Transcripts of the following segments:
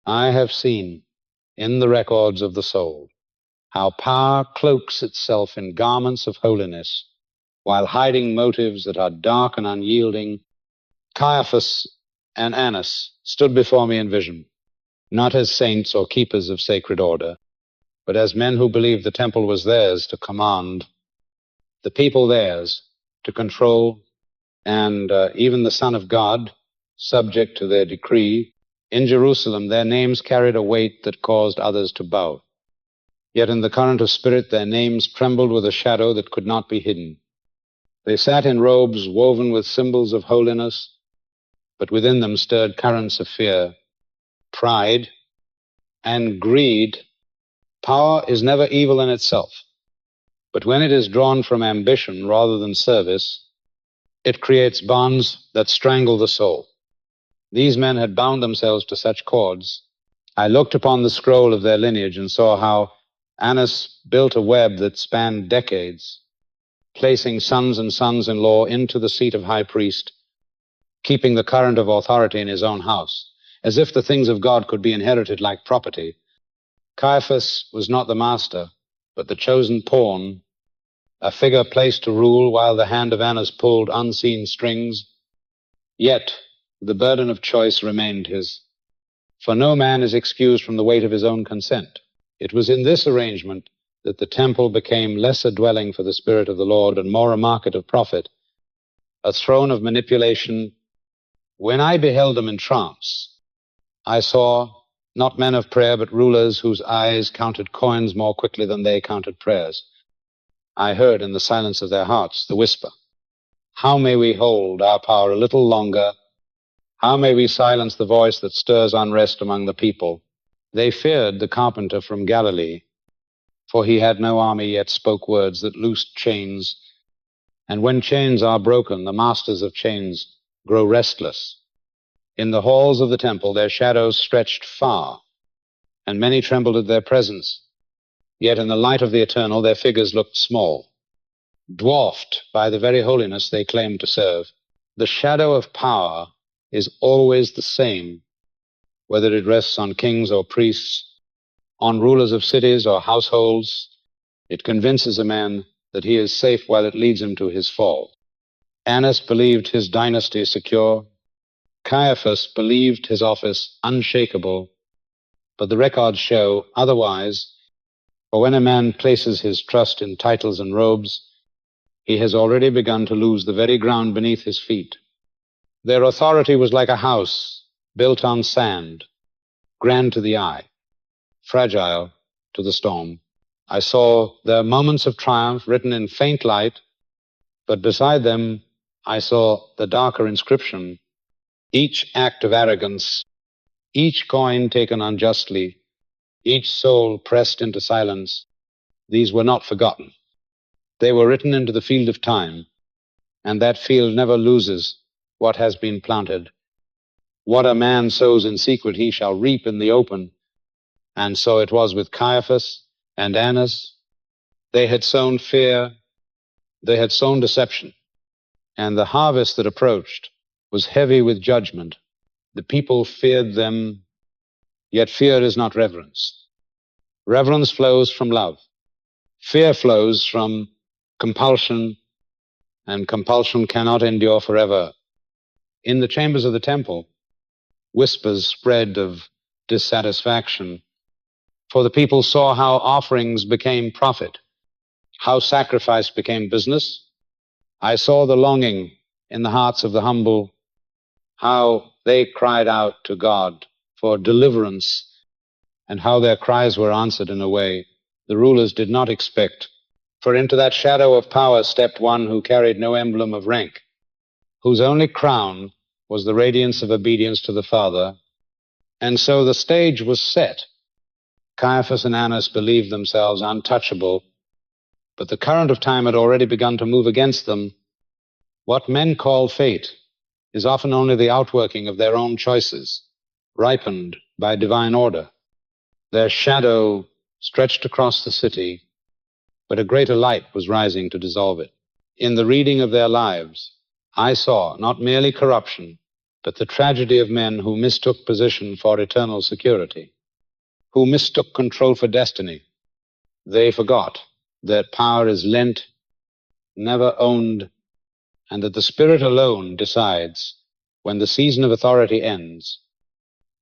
I have seen in the records of the soul how power cloaks itself in garments of holiness while hiding motives that are dark and unyielding. Caiaphas and Annas stood before me in vision, not as saints or keepers of sacred order, but as men who believed the temple was theirs to command, the people theirs to control, and even the Son of God subject to their decree. In Jerusalem, their names carried a weight that caused others to bow. Yet in the current of spirit, their names trembled with a shadow that could not be hidden. They sat in robes woven with symbols of holiness, but within them stirred currents of fear, pride, and greed. Power is never evil in itself, but when it is drawn from ambition rather than service, it creates bonds that strangle the soul. These men had bound themselves to such cords. I looked upon the scroll of their lineage and saw how Annas built a web that spanned decades, placing sons and sons-in-law into the seat of high priest, keeping the current of authority in his own house, as if the things of God could be inherited like property. Caiaphas was not the master, but the chosen pawn, a figure placed to rule while the hand of Annas pulled unseen strings. Yet the burden of choice remained his, for no man is excused from the weight of his own consent. It was in this arrangement that the temple became less a dwelling for the Spirit of the Lord and more a market of profit, a throne of manipulation. When I beheld them in trance, I saw not men of prayer, but rulers whose eyes counted coins more quickly than they counted prayers. I heard in the silence of their hearts the whisper, "How may we hold our power a little longer? How may we silence the voice that stirs unrest among the people?" They feared the carpenter from Galilee, for he had no army, yet spoke words that loosed chains. And when chains are broken, the masters of chains grow restless. In the halls of the temple, their shadows stretched far, and many trembled at their presence. Yet in the light of the eternal, their figures looked small, dwarfed by the very holiness they claimed to serve. The shadow of power is always the same, whether it rests on kings or priests, on rulers of cities or households. It convinces a man that he is safe while it leads him to his fall. Annas believed his dynasty secure. Caiaphas believed his office unshakable. But the records show otherwise, for when a man places his trust in titles and robes, he has already begun to lose the very ground beneath his feet. Their authority was like a house built on sand, grand to the eye, fragile to the storm. I saw their moments of triumph written in faint light, but beside them I saw the darker inscription: each act of arrogance, each coin taken unjustly, each soul pressed into silence, these were not forgotten. They were written into the field of time, and that field never loses what has been planted. What a man sows in secret, he shall reap in the open. And so it was with Caiaphas and Annas. They had sown fear, they had sown deception, and the harvest that approached was heavy with judgment. The people feared them, yet fear is not reverence. Reverence flows from love. Fear flows from compulsion, and compulsion cannot endure forever. In the chambers of the temple, whispers spread of dissatisfaction, for the people saw how offerings became profit, how sacrifice became business. I saw the longing in the hearts of the humble, how they cried out to God for deliverance, and how their cries were answered in a way the rulers did not expect. For into that shadow of power stepped one who carried no emblem of rank, whose only crown was the radiance of obedience to the Father. And so the stage was set. Caiaphas and Annas believed themselves untouchable, but the current of time had already begun to move against them. What men call fate is often only the outworking of their own choices, ripened by divine order. Their shadow stretched across the city, but a greater light was rising to dissolve it. In the reading of their lives, I saw not merely corruption, but the tragedy of men who mistook position for eternal security, who mistook control for destiny. They forgot that power is lent, never owned, and that the Spirit alone decides when the season of authority ends.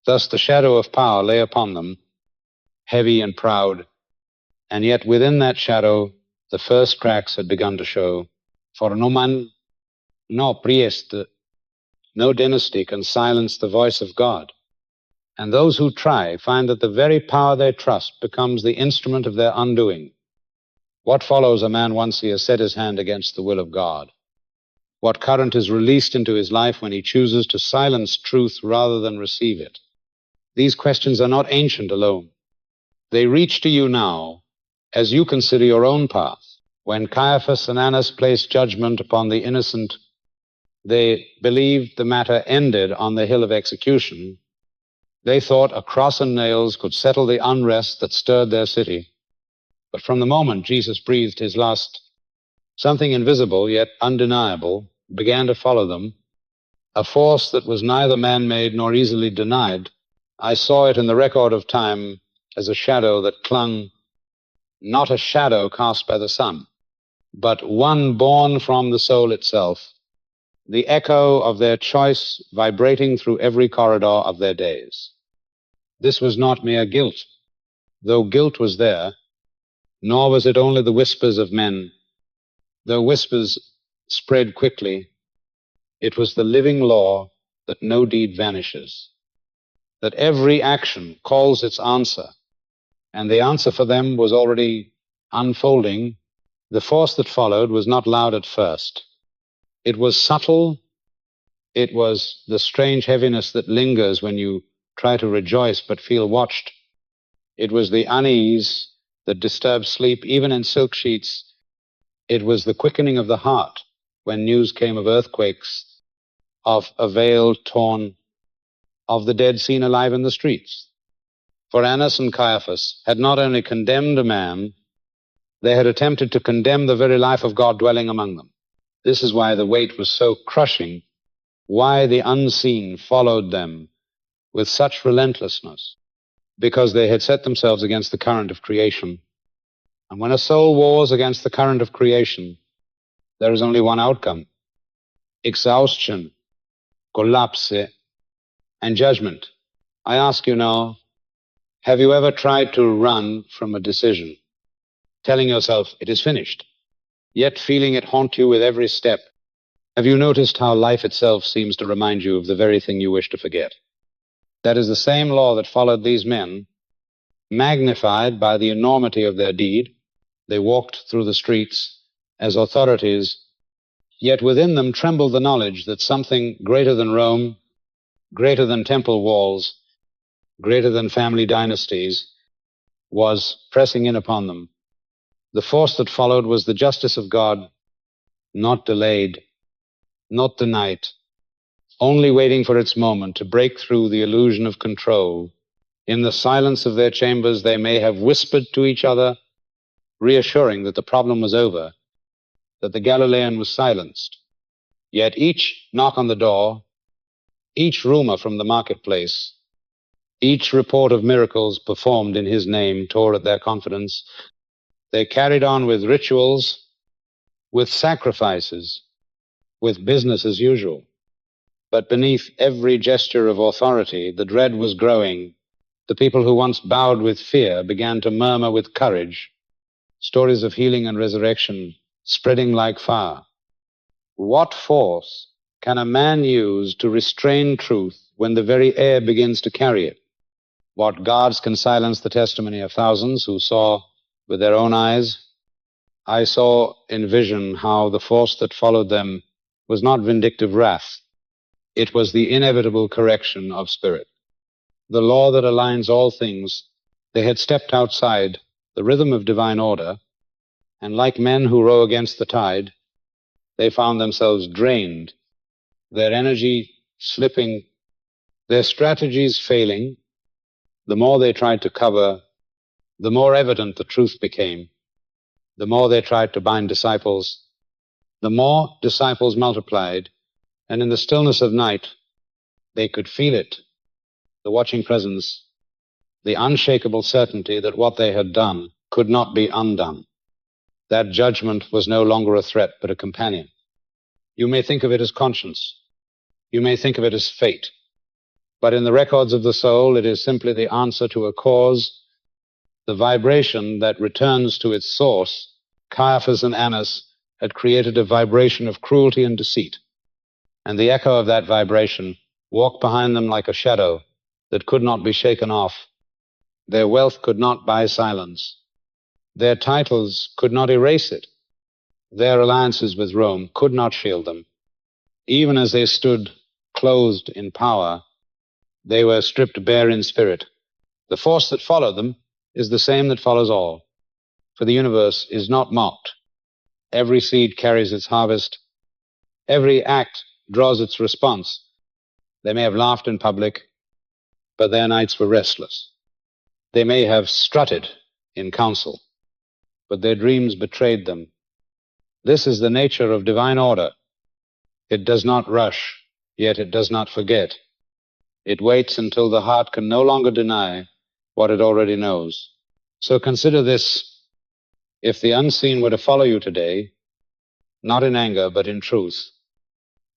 Thus the shadow of power lay upon them, heavy and proud, and yet within that shadow the first cracks had begun to show. For no man, no priest, no dynasty can silence the voice of God. And those who try find that the very power they trust becomes the instrument of their undoing. What follows a man once he has set his hand against the will of God? What current is released into his life when he chooses to silence truth rather than receive it? These questions are not ancient alone. They reach to you now as you consider your own path. When Caiaphas and Annas placed judgment upon the innocent, they believed the matter ended on the hill of execution. They thought a cross and nails could settle the unrest that stirred their city. But from the moment Jesus breathed his last, something invisible yet undeniable began to follow them, a force that was neither man-made nor easily denied. I saw it in the record of time as a shadow that clung, not a shadow cast by the sun, but one born from the soul itself, the echo of their choice vibrating through every corridor of their days. This was not mere guilt, though guilt was there, nor was it only the whispers of men. Though whispers spread quickly, it was the living law that no deed vanishes, that every action calls its answer, and the answer for them was already unfolding. The force that followed was not loud at first. It was subtle. It was the strange heaviness that lingers when you try to rejoice but feel watched. It was the unease that disturbs sleep even in silk sheets. It was the quickening of the heart when news came of earthquakes, of a veil torn, of the dead seen alive in the streets. For Annas and Caiaphas had not only condemned a man, they had attempted to condemn the very life of God dwelling among them. This is why the weight was so crushing, why the unseen followed them with such relentlessness, because they had set themselves against the current of creation. And when a soul wars against the current of creation, there is only one outcome: exhaustion, collapse, and judgment. I ask you now, have you ever tried to run from a decision, telling yourself it is finished, yet feeling it haunt you with every step? Have you noticed how life itself seems to remind you of the very thing you wish to forget? That is the same law that followed these men, magnified by the enormity of their deed. They walked through the streets as authorities, yet within them trembled the knowledge that something greater than Rome, greater than temple walls, greater than family dynasties, was pressing in upon them. The force that followed was the justice of God, not delayed, not denied, only waiting for its moment to break through the illusion of control. In the silence of their chambers, they may have whispered to each other, reassuring that the problem was over, that the Galilean was silenced. Yet each knock on the door, each rumor from the marketplace, each report of miracles performed in his name tore at their confidence. They carried on with rituals, with sacrifices, with business as usual. But beneath every gesture of authority, the dread was growing. The people who once bowed with fear began to murmur with courage, stories of healing and resurrection spreading like fire. What force can a man use to restrain truth when the very air begins to carry it? What guards can silence the testimony of thousands who saw with their own eyes? I saw in vision how the force that followed them was not vindictive wrath. It was the inevitable correction of spirit, the law that aligns all things. They had stepped outside the rhythm of divine order, and like men who row against the tide, they found themselves drained, their energy slipping, their strategies failing. The more they tried to cover, the more evident the truth became. The more they tried to bind disciples, the more disciples multiplied, and in the stillness of night, They could feel it, the watching presence, the unshakable certainty that what they had done could not be undone. That judgment was no longer a threat, but a companion. You may think of it as conscience. You may think of it as fate. But in the records of the soul, it is simply the answer to a cause, the vibration that returns to its source. Caiaphas and Annas had created a vibration of cruelty and deceit, and the echo of that vibration walked behind them like a shadow that could not be shaken off. Their wealth could not buy silence. Their titles could not erase it. Their alliances with Rome could not shield them. Even as they stood clothed in power, they were stripped bare in spirit. The force that followed them is the same that follows all, for the universe is not mocked. Every seed carries its harvest. Every act draws its response. They may have laughed in public, but their nights were restless. They may have strutted in council, but their dreams betrayed them. This is the nature of divine order. It does not rush, yet it does not forget. It waits until the heart can no longer deny what it already knows. So consider this. If the unseen were to follow you today, not in anger, but in truth,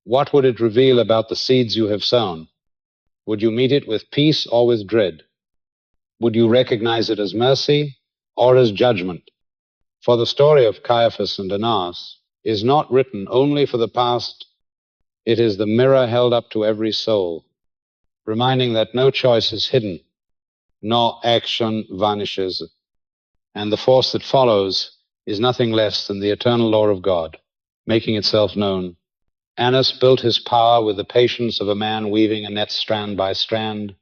what would it reveal about the seeds you have sown? Would you meet it with peace or with dread? Would you recognize it as mercy or as judgment? For the story of Caiaphas and Annas is not written only for the past. It is the mirror held up to every soul, reminding that no choice is hidden, no action vanishes, and the force that follows is nothing less than the eternal law of God, making itself known. Annas built his power with the patience of a man weaving a net strand by strand,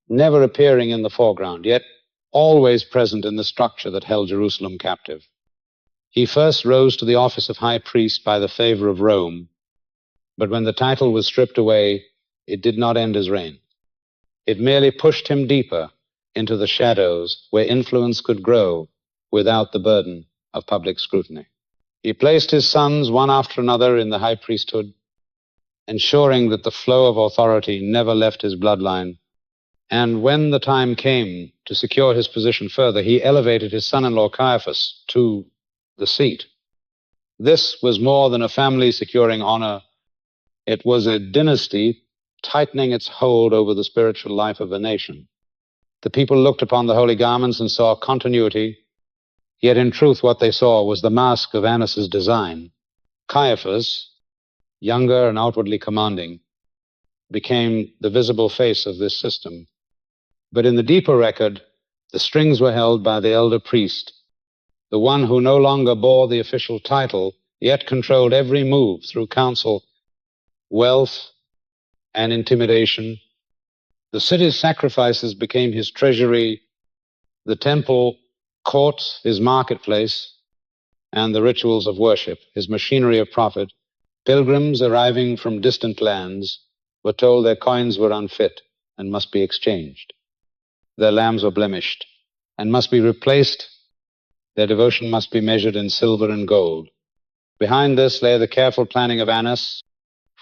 never appearing in the foreground, yet always present in the structure that held Jerusalem captive. He first rose to the office of high priest by the favor of Rome, but when the title was stripped away, it did not end his reign. It merely pushed him deeper into the shadows where influence could grow without the burden of public scrutiny. He placed his sons one after another in the high priesthood, ensuring that the flow of authority never left his bloodline. And when the time came to secure his position further, he elevated his son-in-law Caiaphas to the seat. This was more than a family securing honor. It was a dynasty tightening its hold over the spiritual life of a nation. The people looked upon the holy garments and saw continuity, yet in truth what they saw was the mask of Annas' design. Caiaphas, younger and outwardly commanding, became the visible face of this system. But in the deeper record, the strings were held by the elder priest, the one who no longer bore the official title, yet controlled every move through counsel, wealth, and intimidation. The city's sacrifices became his treasury, the temple court his marketplace, and the rituals of worship his machinery of profit. Pilgrims arriving from distant lands were told their coins were unfit and must be exchanged. Their lambs were blemished and must be replaced. Their devotion must be measured in silver and gold. Behind this lay the careful planning of Annas,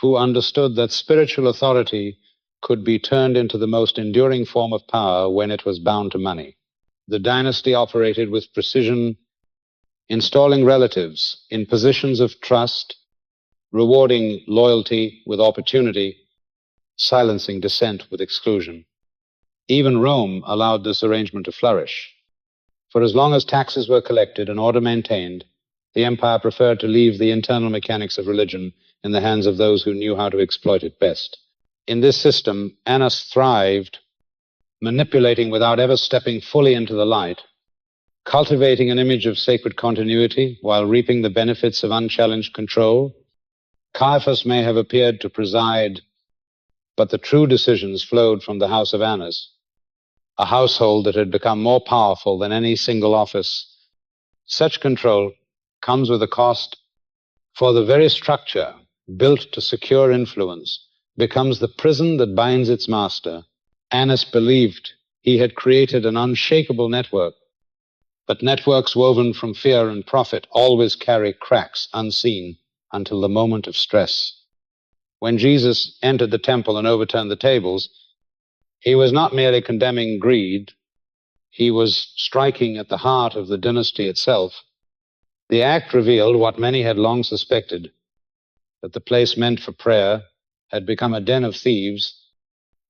who understood that spiritual authority could be turned into the most enduring form of power when it was bound to money. The dynasty operated with precision, installing relatives in positions of trust, rewarding loyalty with opportunity, silencing dissent with exclusion. Even Rome allowed this arrangement to flourish. For as long as taxes were collected and order maintained, the empire preferred to leave the internal mechanics of religion in the hands of those who knew how to exploit it best. In this system, Annas thrived, manipulating without ever stepping fully into the light, cultivating an image of sacred continuity while reaping the benefits of unchallenged control. Caiaphas may have appeared to preside, but the true decisions flowed from the house of Annas, a household that had become more powerful than any single office. Such control comes with a cost, for the very structure built to secure influence becomes the prison that binds its master. Annas believed he had created an unshakable network, but networks woven from fear and profit always carry cracks unseen until the moment of stress. When Jesus entered the temple and overturned the tables, he was not merely condemning greed, he was striking at the heart of the dynasty itself. The act revealed what many had long suspected, that the place meant for prayer had become a den of thieves,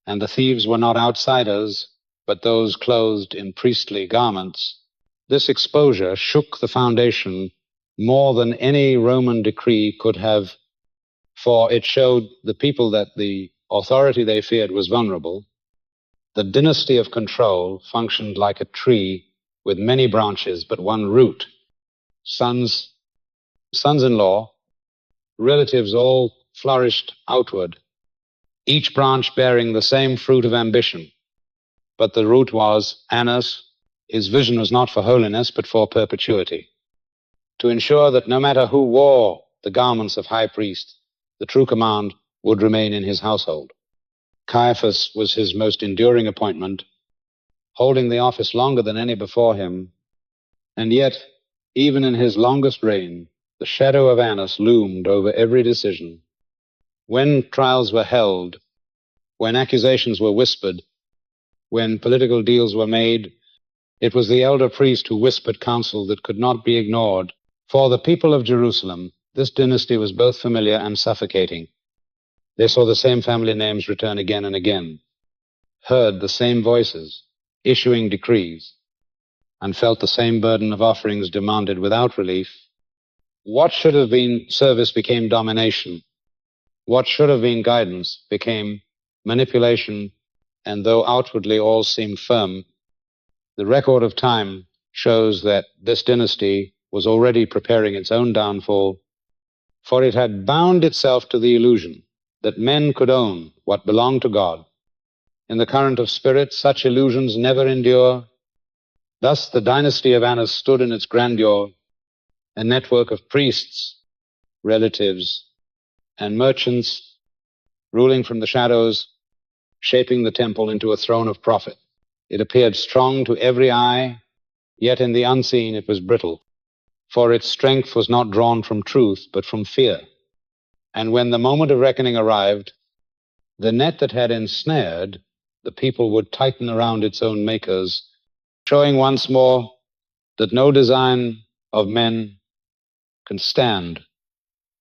and the thieves were not outsiders, but those clothed in priestly garments. This exposure shook the foundation more than any Roman decree could have, for it showed the people that the authority they feared was vulnerable. The dynasty of control functioned like a tree with many branches but one root. Sons-in-law, relatives all flourished outward, each branch bearing the same fruit of ambition. But the root was Annas. His vision was not for holiness, but for perpetuity, to ensure that no matter who wore the garments of high priest, the true command would remain in his household. Caiaphas was his most enduring appointment, holding the office longer than any before him, and yet, even in his longest reign, the shadow of Annas loomed over every decision. When trials were held, when accusations were whispered, when political deals were made, it was the elder priest who whispered counsel that could not be ignored. For the people of Jerusalem, this dynasty was both familiar and suffocating. They saw the same family names return again and again, heard the same voices issuing decrees, and felt the same burden of offerings demanded without relief. What should have been service became domination. What should have been guidance became manipulation, and though outwardly all seemed firm, the record of time shows that this dynasty was already preparing its own downfall, for it had bound itself to the illusion that men could own what belonged to God. In the current of spirit, such illusions never endure. Thus the dynasty of Annas stood in its grandeur, a network of priests, relatives, and merchants ruling from the shadows, shaping the temple into a throne of profit. It appeared strong to every eye, yet in the unseen it was brittle, for its strength was not drawn from truth, but from fear. And when the moment of reckoning arrived, the net that had ensnared the people would tighten around its own makers, showing once more that no design of men can stand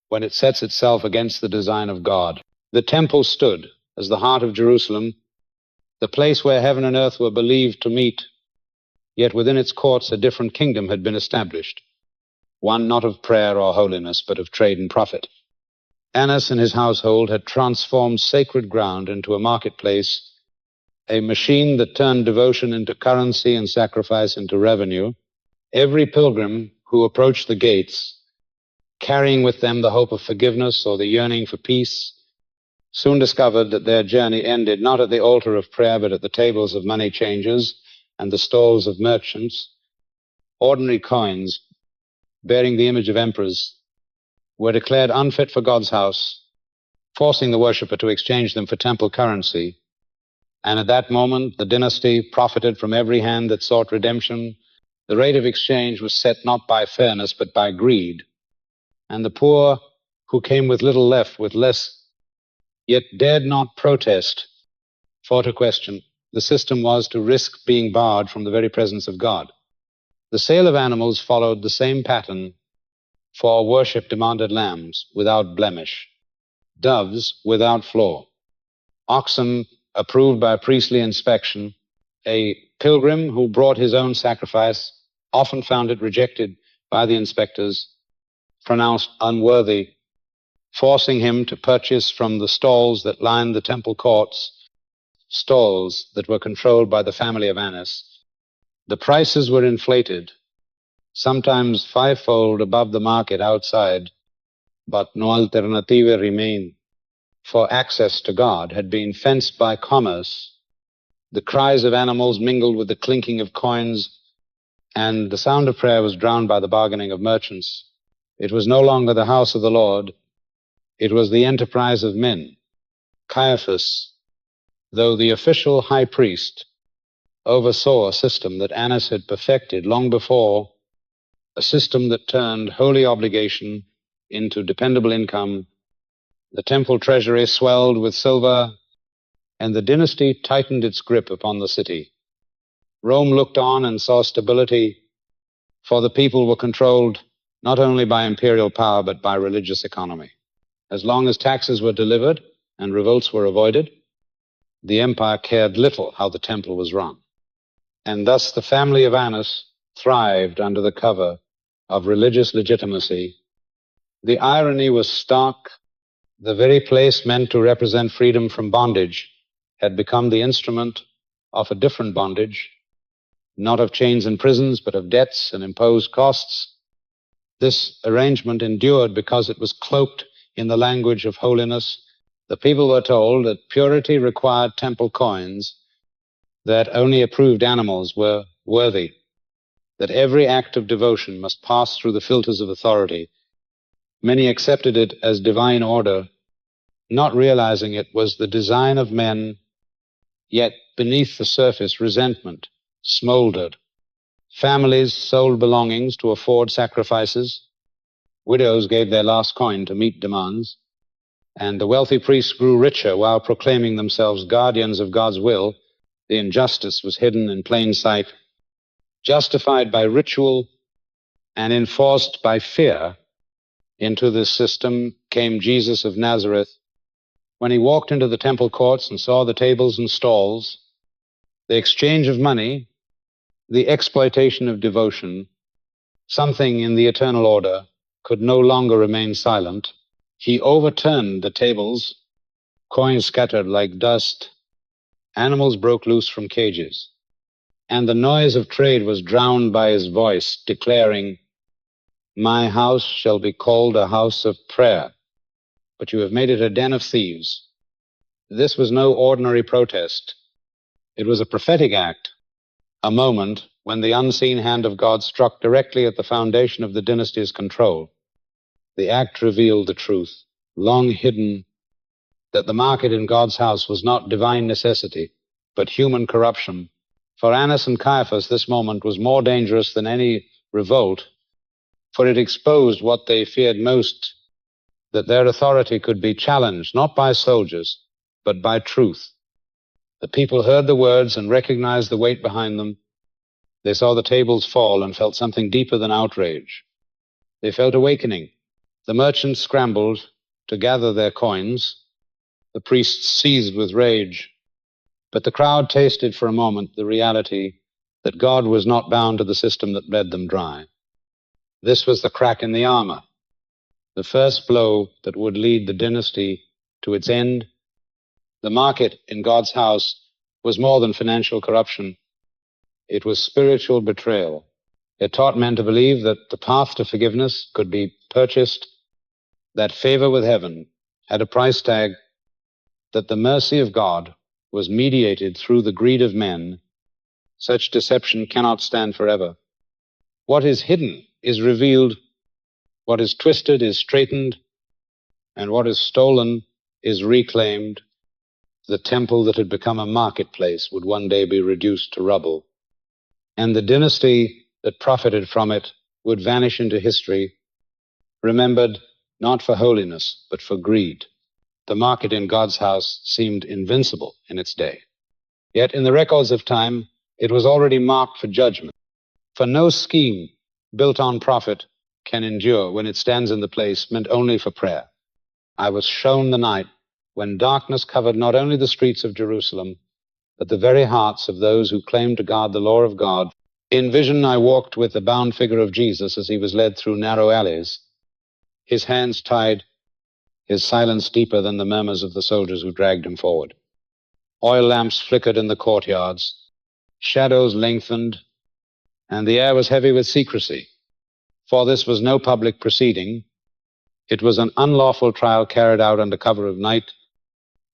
when it sets itself against the design of God. The temple stood as the heart of Jerusalem, the place where heaven and earth were believed to meet, yet within its courts a different kingdom had been established, one not of prayer or holiness, but of trade and profit. Annas and his household had transformed sacred ground into a marketplace, a machine that turned devotion into currency and sacrifice into revenue. Every pilgrim who approached the gates, carrying with them the hope of forgiveness or the yearning for peace, soon discovered that their journey ended not at the altar of prayer, but at the tables of money changers and the stalls of merchants. Ordinary coins bearing the image of emperors were declared unfit for God's house, forcing the worshiper to exchange them for temple currency. And at that moment, the dynasty profited from every hand that sought redemption. The rate of exchange was set not by fairness, but by greed. And the poor who came with little left, with less, yet dared not protest, for to question. The system was to risk being barred from the very presence of God. The sale of animals followed the same pattern, for worship demanded lambs without blemish, doves without flaw, oxen approved by priestly inspection. A pilgrim who brought his own sacrifice often found it rejected by the inspectors, pronounced unworthy, forcing him to purchase from the stalls that lined the temple courts, stalls that were controlled by the family of Annas. The prices were inflated, sometimes fivefold above the market outside, but no alternativa remained, for access to God had been fenced by commerce. The cries of animals mingled with the clinking of coins, and the sound of prayer was drowned by the bargaining of merchants. It was no longer the house of the Lord, it was the enterprise of men. Caiaphas, though the official high priest, oversaw a system that Annas had perfected long before, a system that turned holy obligation into dependable income, The temple treasury swelled with silver, and the dynasty tightened its grip upon the city. Rome looked on and saw stability, for the people were controlled not only by imperial power but by religious economy. As long as taxes were delivered and revolts were avoided, the empire cared little how the temple was run. And thus the family of Annas thrived under the cover of religious legitimacy. The irony was stark. The very place meant to represent freedom from bondage had become the instrument of a different bondage, not of chains and prisons, but of debts and imposed costs. This arrangement endured because it was cloaked in the language of holiness. The people were told that purity required temple coins, that only approved animals were worthy, that every act of devotion must pass through the filters of authority. Many accepted it as divine order, not realizing it was the design of men, yet beneath the surface resentment smoldered. Families sold belongings to afford sacrifices. Widows gave their last coin to meet demands. And the wealthy priests grew richer while proclaiming themselves guardians of God's will. The injustice was hidden in plain sight. Justified by ritual and enforced by fear, into this system came Jesus of Nazareth. When he walked into the temple courts and saw the tables and stalls, the exchange of money, the exploitation of devotion, something in the eternal order could no longer remain silent. He overturned the tables, coins scattered like dust, animals broke loose from cages, and the noise of trade was drowned by his voice, declaring, "My house shall be called a house of prayer, but you have made it a den of thieves." This was no ordinary protest. It was a prophetic act, a moment when the unseen hand of God struck directly at the foundation of the dynasty's control. The act revealed the truth, long hidden, that the market in God's house was not divine necessity, but human corruption. For Annas and Caiaphas, this moment was more dangerous than any revolt, for it exposed what they feared most, that their authority could be challenged not by soldiers, but by truth. The people heard the words and recognized the weight behind them. They saw the tables fall and felt something deeper than outrage. They felt awakening. The merchants scrambled to gather their coins. The priests seethed with rage. But the crowd tasted for a moment the reality that God was not bound to the system that bled them dry. This was the crack in the armor, the first blow that would lead the dynasty to its end. The market in God's house was more than financial corruption. It was spiritual betrayal. It taught men to believe that the path to forgiveness could be purchased, that favor with heaven had a price tag, that the mercy of God was mediated through the greed of men. Such deception cannot stand forever. What is hidden is revealed, what is twisted is straightened, and what is stolen is reclaimed. The temple that had become a marketplace would one day be reduced to rubble, and the dynasty that profited from it would vanish into history, remembered not for holiness, but for greed. The market in God's house seemed invincible in its day. Yet in the records of time, it was already marked for judgment. For no scheme built on profit can endure when it stands in the place meant only for prayer. I was shown the night when darkness covered not only the streets of Jerusalem, but the very hearts of those who claimed to guard the law of God. In vision I walked with the bound figure of Jesus as he was led through narrow alleys, his hands tied, his silence deeper than the murmurs of the soldiers who dragged him forward. Oil lamps flickered in the courtyards, shadows lengthened, and the air was heavy with secrecy. For this was no public proceeding. It was an unlawful trial carried out under cover of night,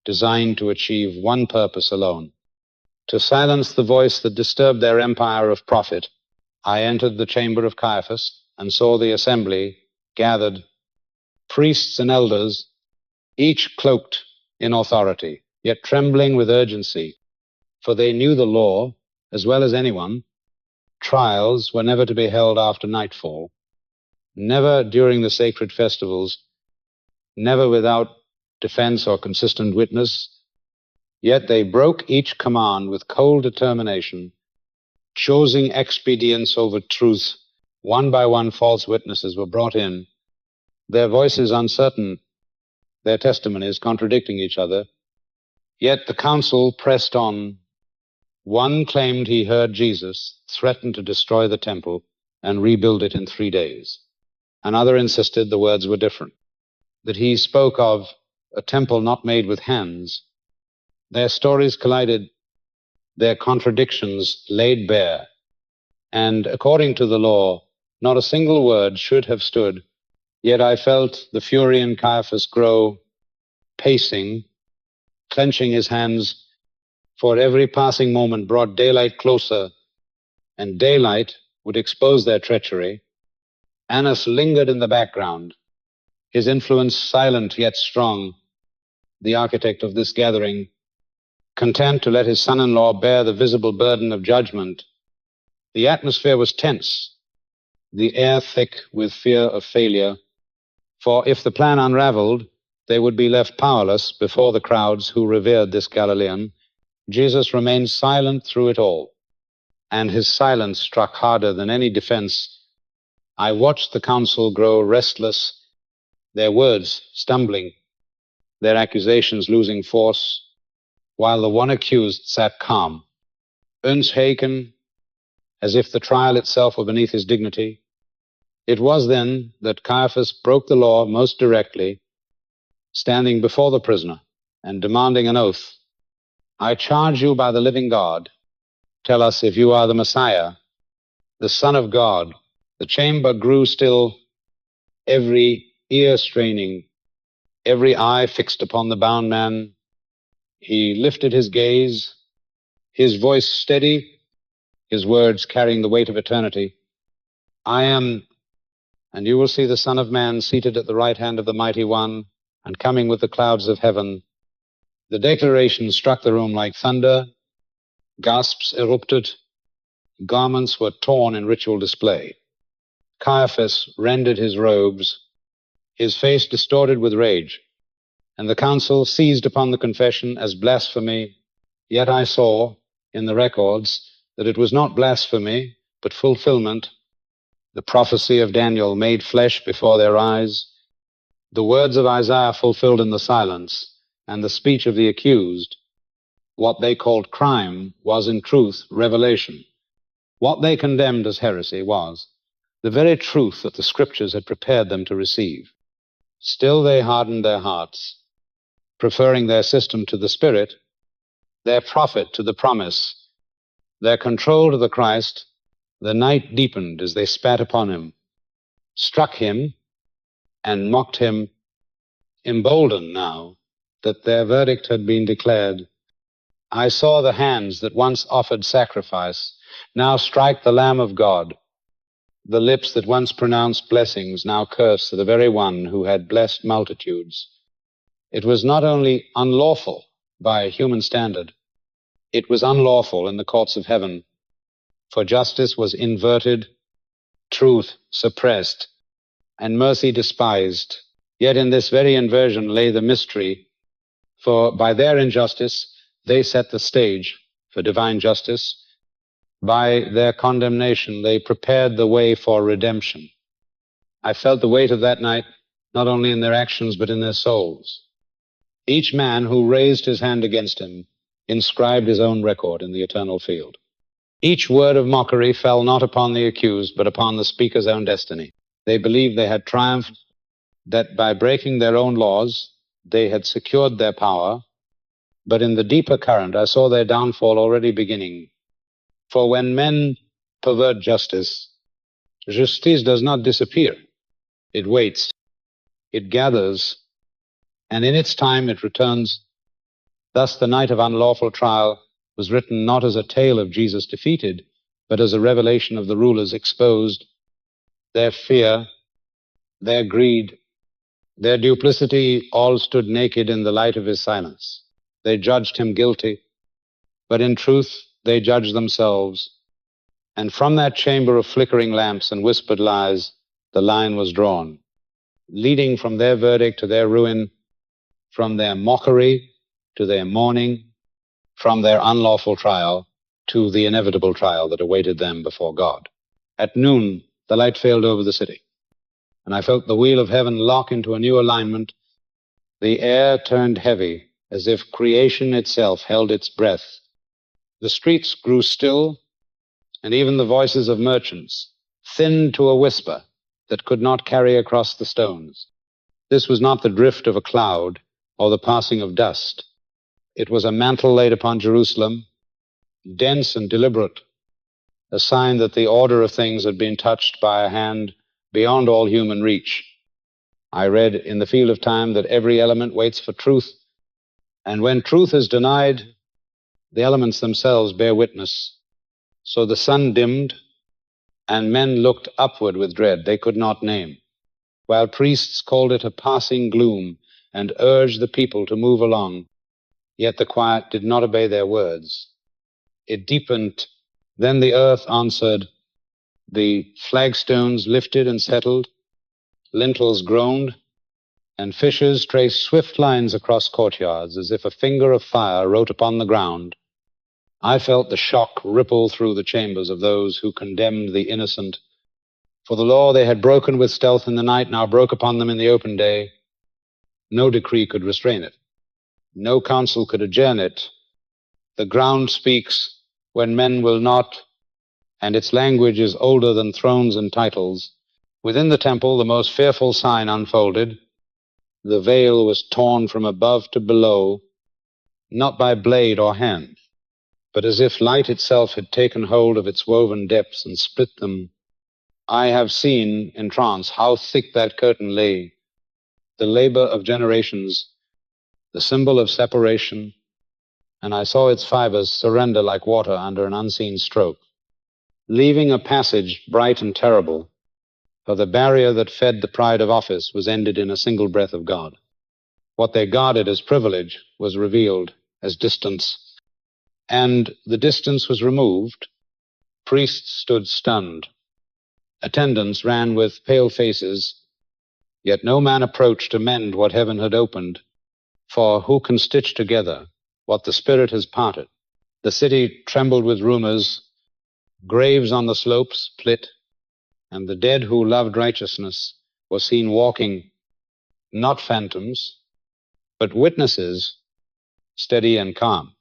designed to achieve one purpose alone: to silence the voice that disturbed their empire of profit. I entered the chamber of Caiaphas and saw the assembly gathered, priests and elders, each cloaked in authority, yet trembling with urgency, for they knew the law as well as anyone. Trials were never to be held after nightfall, never during the sacred festivals, never without defense or consistent witness, yet they broke each command with cold determination, choosing expedience over truth. One by one, false witnesses were brought in, their voices uncertain, their testimonies contradicting each other. Yet the council pressed on. One claimed he heard Jesus threaten to destroy the temple and rebuild it in 3 days. Another insisted the words were different, that he spoke of a temple not made with hands. Their stories collided, their contradictions laid bare, and according to the law, not a single word should have stood. Yet I felt the fury in Caiaphas grow, pacing, clenching his hands, for every passing moment brought daylight closer, and daylight would expose their treachery. Annas lingered in the background, his influence silent yet strong, the architect of this gathering, content to let his son-in-law bear the visible burden of judgment. The atmosphere was tense, the air thick with fear of failure, for if the plan unraveled, they would be left powerless before the crowds who revered this Galilean. Jesus remained silent through it all, and his silence struck harder than any defense. I watched the council grow restless, their words stumbling, their accusations losing force, while the one accused sat calm, unshaken, as if the trial itself were beneath his dignity. It was then that Caiaphas broke the law most directly, standing before the prisoner and demanding an oath. I charge you by the living God, tell us if you are the Messiah, the Son of God. The chamber grew still, every ear straining, every eye fixed upon the bound man. He lifted his gaze, his voice steady, his words carrying the weight of eternity. I am, and you will see the Son of Man seated at the right hand of the Mighty One and coming with the clouds of heaven. The declaration struck the room like thunder. Gasps erupted. Garments were torn in ritual display. Caiaphas rended his robes, his face distorted with rage, and the council seized upon the confession as blasphemy. Yet I saw in the records that it was not blasphemy, but fulfillment. The prophecy of Daniel made flesh before their eyes, the words of Isaiah fulfilled in the silence, and the speech of the accused. What they called crime was in truth revelation. What they condemned as heresy was the very truth that the Scriptures had prepared them to receive. Still they hardened their hearts, preferring their system to the Spirit, their prophet to the promise, their control to the Christ. The night deepened as they spat upon him, struck him, and mocked him, emboldened now that their verdict had been declared. I saw the hands that once offered sacrifice now strike the Lamb of God. The lips that once pronounced blessings now curse the very one who had blessed multitudes. It was not only unlawful by human standard, it was unlawful in the courts of heaven, for justice was inverted, truth suppressed, and mercy despised. Yet in this very inversion lay the mystery, for by their injustice they set the stage for divine justice. By their condemnation they prepared the way for redemption. I felt the weight of that night not only in their actions but in their souls. Each man who raised his hand against him inscribed his own record in the eternal field. Each word of mockery fell not upon the accused but upon the speaker's own destiny. They believed they had triumphed, that by breaking their own laws they had secured their power, but in the deeper current I saw their downfall already beginning. For when men pervert justice, justice does not disappear. It waits, it gathers, and in its time it returns. Thus the night of unlawful trial was written not as a tale of Jesus defeated, but as a revelation of the rulers exposed, their fear, their greed, their duplicity, all stood naked in the light of his silence. They judged him guilty, but in truth they judged themselves. And from that chamber of flickering lamps and whispered lies, the line was drawn, leading from their verdict to their ruin. from their mockery to their mourning, from their unlawful trial to the inevitable trial that awaited them before God. At noon, the light failed over the city, and I felt the wheel of heaven lock into a new alignment. The air turned heavy, as if creation itself held its breath. The streets grew still, and even the voices of merchants thinned to a whisper that could not carry across the stones. This was not the drift of a cloud or the passing of dust. It was a mantle laid upon Jerusalem, dense and deliberate, a sign that the order of things had been touched by a hand beyond all human reach. I read in the field of time that every element waits for truth, and when truth is denied, the elements themselves bear witness. So the sun dimmed, and men looked upward with dread they could not name, while priests called it a passing gloom and urged the people to move along. Yet the quiet did not obey their words. It deepened. Then the earth answered. The flagstones lifted and settled, lintels groaned, and fissures traced swift lines across courtyards as if a finger of fire wrote upon the ground. I felt the shock ripple through the chambers of those who condemned the innocent. For the law they had broken with stealth in the night now broke upon them in the open day. No decree could restrain it. No council could adjourn it. The ground speaks when men will not, and its language is older than thrones and titles. Within the temple, the most fearful sign unfolded. The veil was torn from above to below, not by blade or hand, but as if light itself had taken hold of its woven depths and split them. I have seen in trance how thick that curtain lay, the labor of generations, the symbol of separation, and I saw its fibers surrender like water under an unseen stroke, leaving a passage bright and terrible, for the barrier that fed the pride of office was ended in a single breath of God. What they guarded as privilege was revealed as distance, and the distance was removed. Priests stood stunned. Attendants ran with pale faces, yet no man approached to mend what heaven had opened. For who can stitch together what the Spirit has parted? The city trembled with rumors. Graves on the slopes split, and the dead who loved righteousness were seen walking, not phantoms, but witnesses, steady and calm,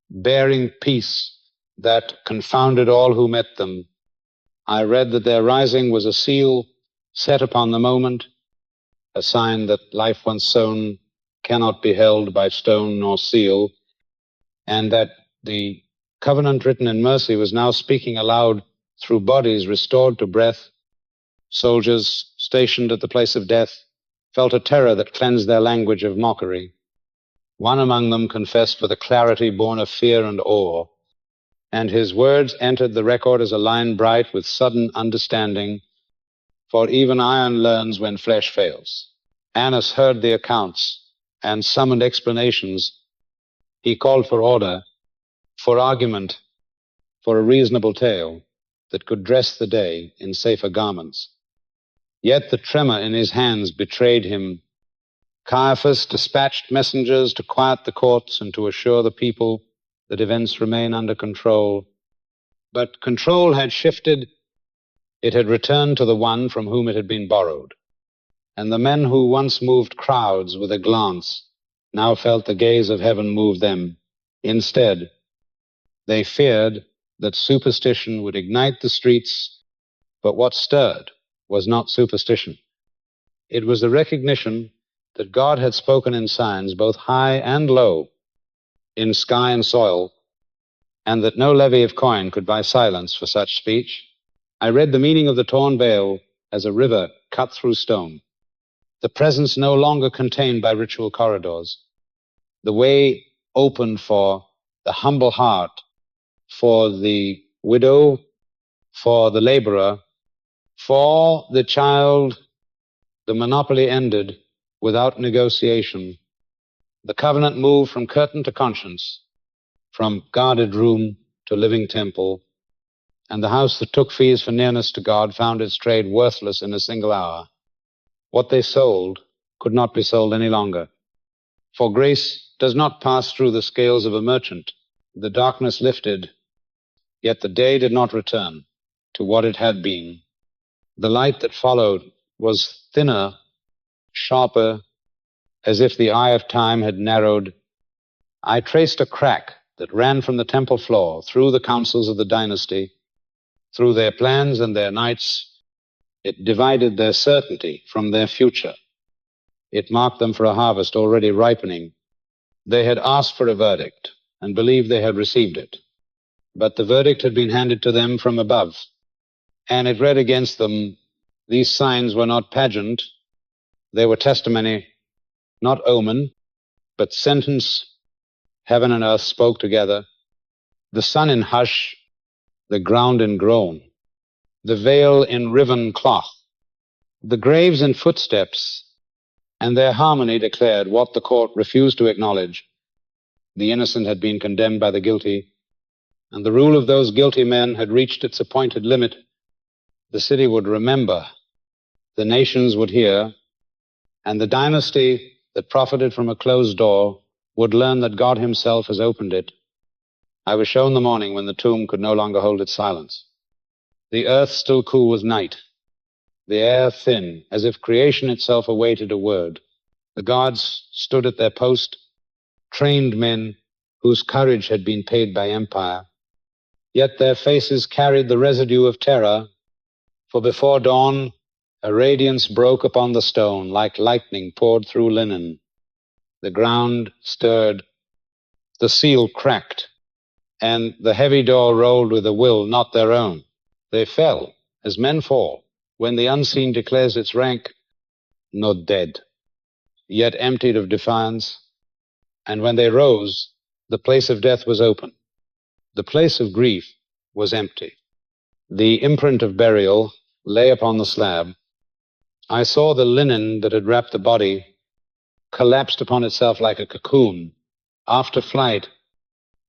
bearing peace that confounded all who met them. I read that their rising was a seal set upon the moment, a sign that life once sown cannot be held by stone nor seal, and that the covenant written in mercy was now speaking aloud through bodies restored to breath. Soldiers stationed at the place of death felt a terror that cleansed their language of mockery. One among them confessed with a clarity born of fear and awe, and his words entered the record as a line bright with sudden understanding, for even iron learns when flesh fails. Annas heard the accounts and summoned explanations. He called for order, for argument, for a reasonable tale that could dress the day in safer garments. Yet the tremor in his hands betrayed him. Caiaphas dispatched messengers to quiet the courts and to assure the people that events remain under control. But control had shifted. It had returned to the one from whom it had been borrowed. And the men who once moved crowds with a glance now felt the gaze of heaven move them. Instead, they feared that superstition would ignite the streets, but what stirred was not superstition. It was the recognition that God had spoken in signs both high and low, in sky and soil, and that no levy of coin could buy silence for such speech. I read the meaning of the torn veil as a river cut through stone, the presence no longer contained by ritual corridors, the way opened for the humble heart, for the widow, for the laborer, for the child. The monopoly ended without negotiation. The covenant moved from curtain to conscience, from guarded room to living temple, and the house that took fees for nearness to God found its trade worthless in a single hour. What they sold could not be sold any longer. For grace does not pass through the scales of a merchant. The darkness lifted, yet the day did not return to what it had been. The light that followed was thinner, sharper, as if the eye of time had narrowed. I traced a crack that ran from the temple floor through the councils of the dynasty, through their plans and their nights. It divided their certainty from their future. It marked them for a harvest already ripening. They had asked for a verdict and believed they had received it. But the verdict had been handed to them from above, and it read against them, these signs were not pageant, they were testimony, not omen, but sentence. Heaven and earth spoke together, the sun in hush, the ground in groan, the veil in riven cloth, the graves in footsteps, and their harmony declared what the court refused to acknowledge. The innocent had been condemned by the guilty, and the rule of those guilty men had reached its appointed limit. The city would remember, the nations would hear, and the dynasty that profited from a closed door would learn that God himself has opened it. I was shown the morning when the tomb could no longer hold its silence. The earth still cool with night, the air thin, as if creation itself awaited a word. The guards stood at their post, trained men whose courage had been paid by empire. Yet their faces carried the residue of terror, for before dawn a radiance broke upon the stone like lightning poured through linen. The ground stirred, the seal cracked, and the heavy door rolled with a will not their own. They fell, as men fall, when the unseen declares its rank, not dead, yet emptied of defiance. And when they rose, the place of death was open. The place of grief was empty. The imprint of burial lay upon the slab. I saw the linen that had wrapped the body collapsed upon itself like a cocoon after flight,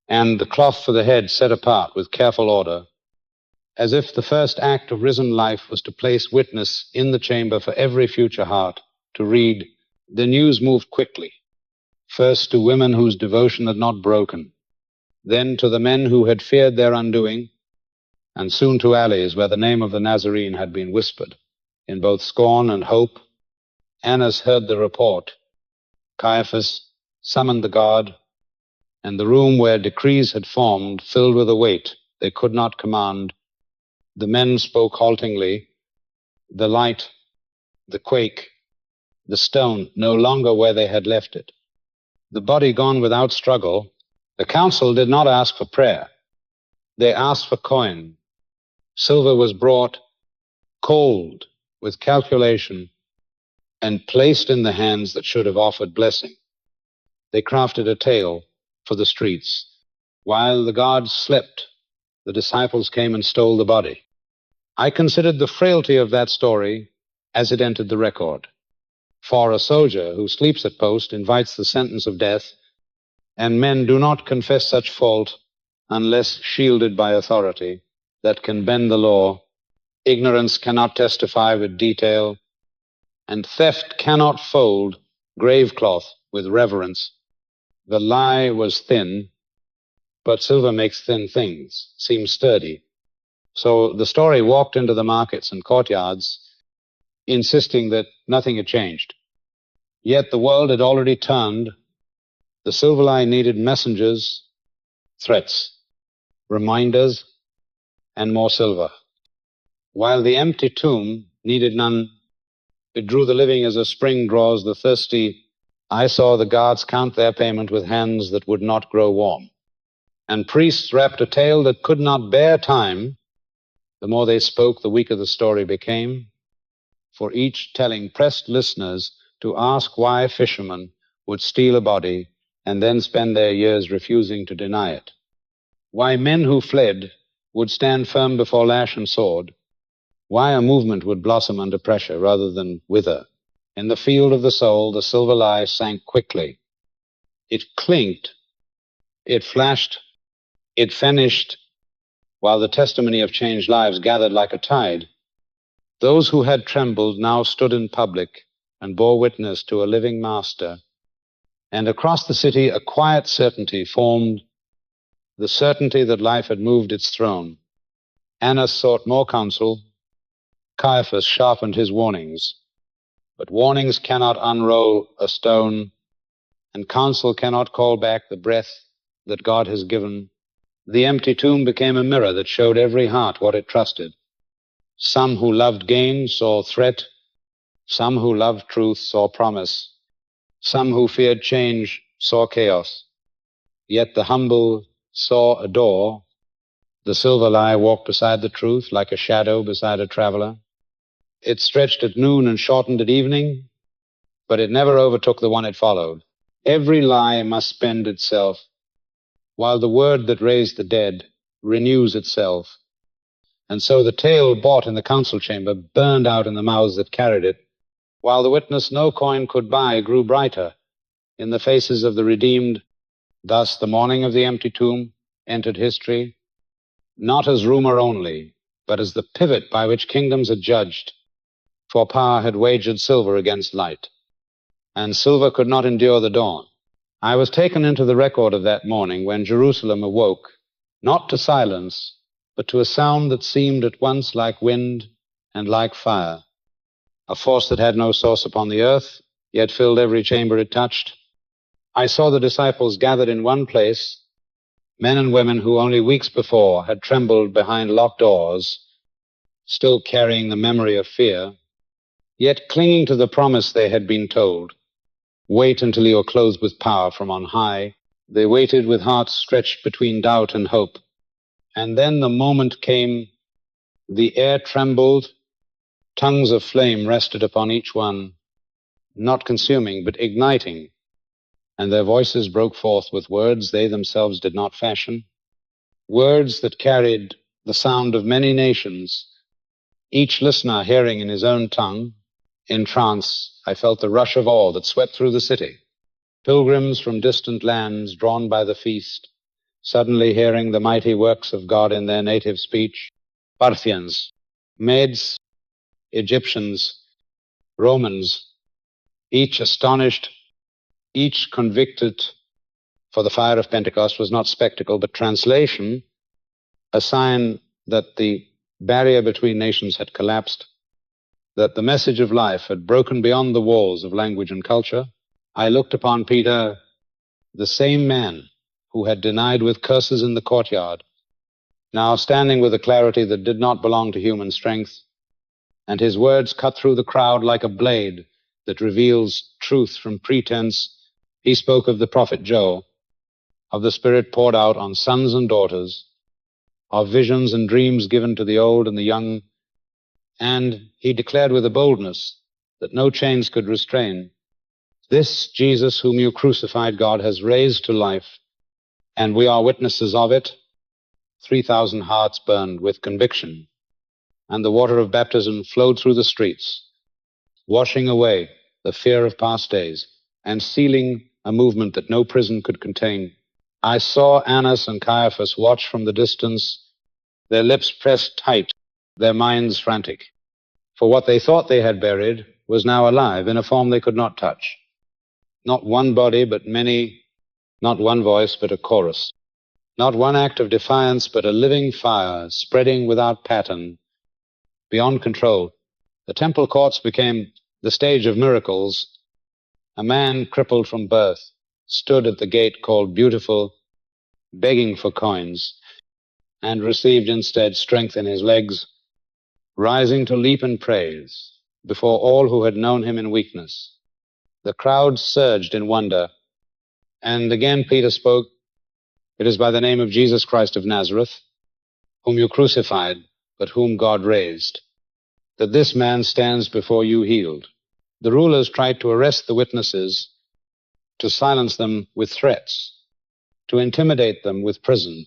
and the cloth for the head set apart with careful order, as if the first act of risen life was to place witness in the chamber for every future heart to read. The news moved quickly, first to women whose devotion had not broken, then to the men who had feared their undoing, and soon to alleys where the name of the Nazarene had been whispered. In both scorn and hope, Annas heard the report. Caiaphas summoned the guard, and the room where decrees had formed filled with a weight they could not command. The men spoke haltingly. The light, the quake, the stone no longer where they had left it. The body gone without struggle. The council did not ask for prayer. They asked for coin. Silver was brought, cold with calculation, and placed in the hands that should have offered blessing. They crafted a tale for the streets. While the guards slept, the disciples came and stole the body. I considered the frailty of that story as it entered the record. For a soldier who sleeps at post invites the sentence of death, and men do not confess such fault unless shielded by authority that can bend the law. Ignorance cannot testify with detail, and theft cannot fold gravecloth with reverence. The lie was thin, but silver makes thin things seem sturdy. So the story walked into the markets and courtyards, insisting that nothing had changed. Yet the world had already turned. The silver lie needed messengers, threats, reminders, and more silver. While the empty tomb needed none, it drew the living as a spring draws the thirsty. I saw the guards count their payment with hands that would not grow warm. And priests rapped a tale that could not bear time. The more they spoke, the weaker the story became. For each telling pressed listeners to ask why fishermen would steal a body and then spend their years refusing to deny it. Why men who fled would stand firm before lash and sword. Why a movement would blossom under pressure rather than wither. In the field of the soul, the silver lie sank quickly. It clinked, it flashed, it vanished, while the testimony of changed lives gathered like a tide. Those who had trembled now stood in public and bore witness to a living master. And across the city a quiet certainty formed, the certainty that life had moved its throne. Annas sought more counsel. Caiaphas sharpened his warnings. But warnings cannot unroll a stone, and counsel cannot call back the breath that God has given. The empty tomb became a mirror that showed every heart what it trusted. Some who loved gain saw threat. Some who loved truth saw promise. Some who feared change saw chaos. Yet the humble saw a door. The silver lie walked beside the truth like a shadow beside a traveler. It stretched at noon and shortened at evening, but it never overtook the one it followed. Every lie must spend itself, while the word that raised the dead renews itself. And so the tale bought in the council chamber burned out in the mouths that carried it, while the witness no coin could buy grew brighter in the faces of the redeemed. Thus the morning of the empty tomb entered history, not as rumor only, but as the pivot by which kingdoms are judged, for power had wagered silver against light, and silver could not endure the dawn. I was taken into the record of that morning when Jerusalem awoke, not to silence, but to a sound that seemed at once like wind and like fire, a force that had no source upon the earth, yet filled every chamber it touched. I saw the disciples gathered in one place, men and women who only weeks before had trembled behind locked doors, still carrying the memory of fear, yet clinging to the promise they had been told. Wait until you are clothed with power from on high. They waited with hearts stretched between doubt and hope. And then the moment came. The air trembled. Tongues of flame rested upon each one, not consuming, but igniting. And their voices broke forth with words they themselves did not fashion, words that carried the sound of many nations, each listener hearing in his own tongue. In trance, I felt the rush of awe that swept through the city. Pilgrims from distant lands, drawn by the feast, suddenly hearing the mighty works of God in their native speech. Parthians, Medes, Egyptians, Romans, each astonished, each convicted, for the fire of Pentecost was not spectacle, but translation, a sign that the barrier between nations had collapsed, that the message of life had broken beyond the walls of language and culture. I looked upon Peter, the same man who had denied with curses in the courtyard, now standing with a clarity that did not belong to human strength, and his words cut through the crowd like a blade that reveals truth from pretense. He spoke of the prophet Joel, of the Spirit poured out on sons and daughters, of visions and dreams given to the old and the young, and he declared with a boldness that no chains could restrain, "This Jesus whom you crucified, God has raised to life, and we are witnesses of it." 3,000 hearts burned with conviction, and the water of baptism flowed through the streets, washing away the fear of past days and sealing a movement that no prison could contain. I saw Annas and Caiaphas watch from the distance, their lips pressed tight, their minds frantic. For what they thought they had buried was now alive in a form they could not touch. Not one body, but many, not one voice, but a chorus. Not one act of defiance, but a living fire spreading without pattern, beyond control. The temple courts became the stage of miracles. A man crippled from birth stood at the gate called Beautiful, begging for coins, and received instead strength in his legs, rising to leap and praise before all who had known him in weakness. The crowd surged in wonder, and again Peter spoke, "It is by the name of Jesus Christ of Nazareth, whom you crucified, but whom God raised, that this man stands before you healed." The rulers tried to arrest the witnesses, to silence them with threats, to intimidate them with prison.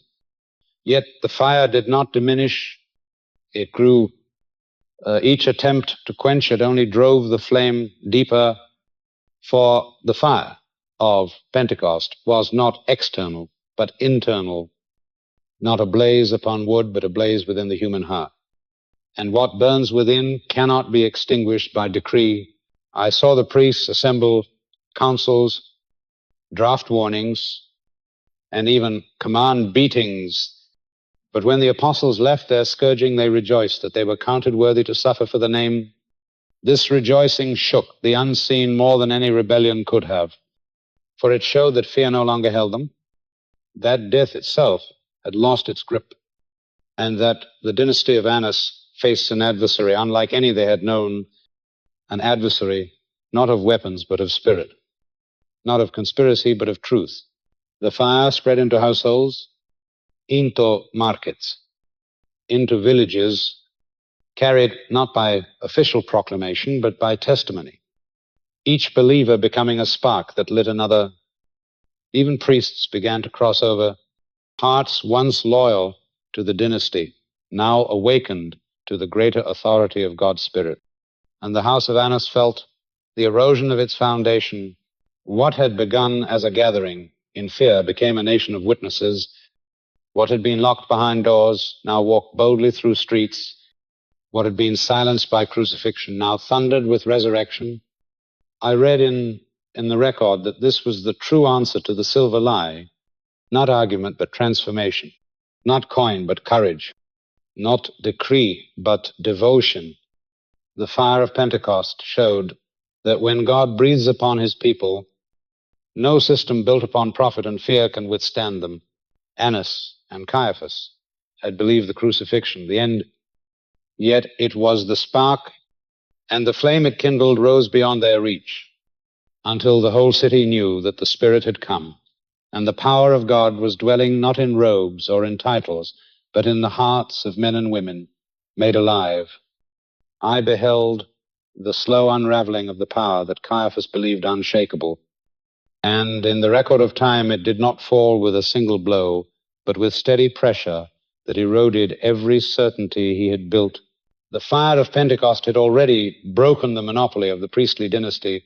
Yet the fire did not diminish. It grew. Each attempt to quench it only drove the flame deeper, for the fire of Pentecost was not external, but internal, not a blaze upon wood, but a blaze within the human heart. And what burns within cannot be extinguished by decree. I saw the priests assemble councils, draft warnings, and even command beatings. But when the apostles left their scourging, they rejoiced that they were counted worthy to suffer for the name. This rejoicing shook the unseen more than any rebellion could have, for it showed that fear no longer held them, that death itself had lost its grip, and that the dynasty of Annas faced an adversary unlike any they had known, an adversary not of weapons but of spirit, not of conspiracy but of truth. The fire spread into households, into markets, into villages, carried not by official proclamation but by testimony, each believer becoming a spark that lit another. Even priests began to cross over, hearts once loyal to the dynasty, now awakened to the greater authority of God's Spirit. And the house of Annas felt the erosion of its foundation. What had begun as a gathering in fear became a nation of witnesses. What had been locked behind doors now walked boldly through streets. What had been silenced by crucifixion now thundered with resurrection. I read in the record that this was the true answer to the silver lie, not argument but transformation, not coin but courage, not decree but devotion. The fire of Pentecost showed that when God breathes upon his people, no system built upon profit and fear can withstand them. Annas and Caiaphas had believed the crucifixion, the end, yet it was the spark, and the flame it kindled rose beyond their reach, until the whole city knew that the Spirit had come, and the power of God was dwelling not in robes or in titles, but in the hearts of men and women made alive. I beheld the slow unraveling of the power that Caiaphas believed unshakable, and in the record of time it did not fall with a single blow, but with steady pressure that eroded every certainty he had built. The fire of Pentecost had already broken the monopoly of the priestly dynasty.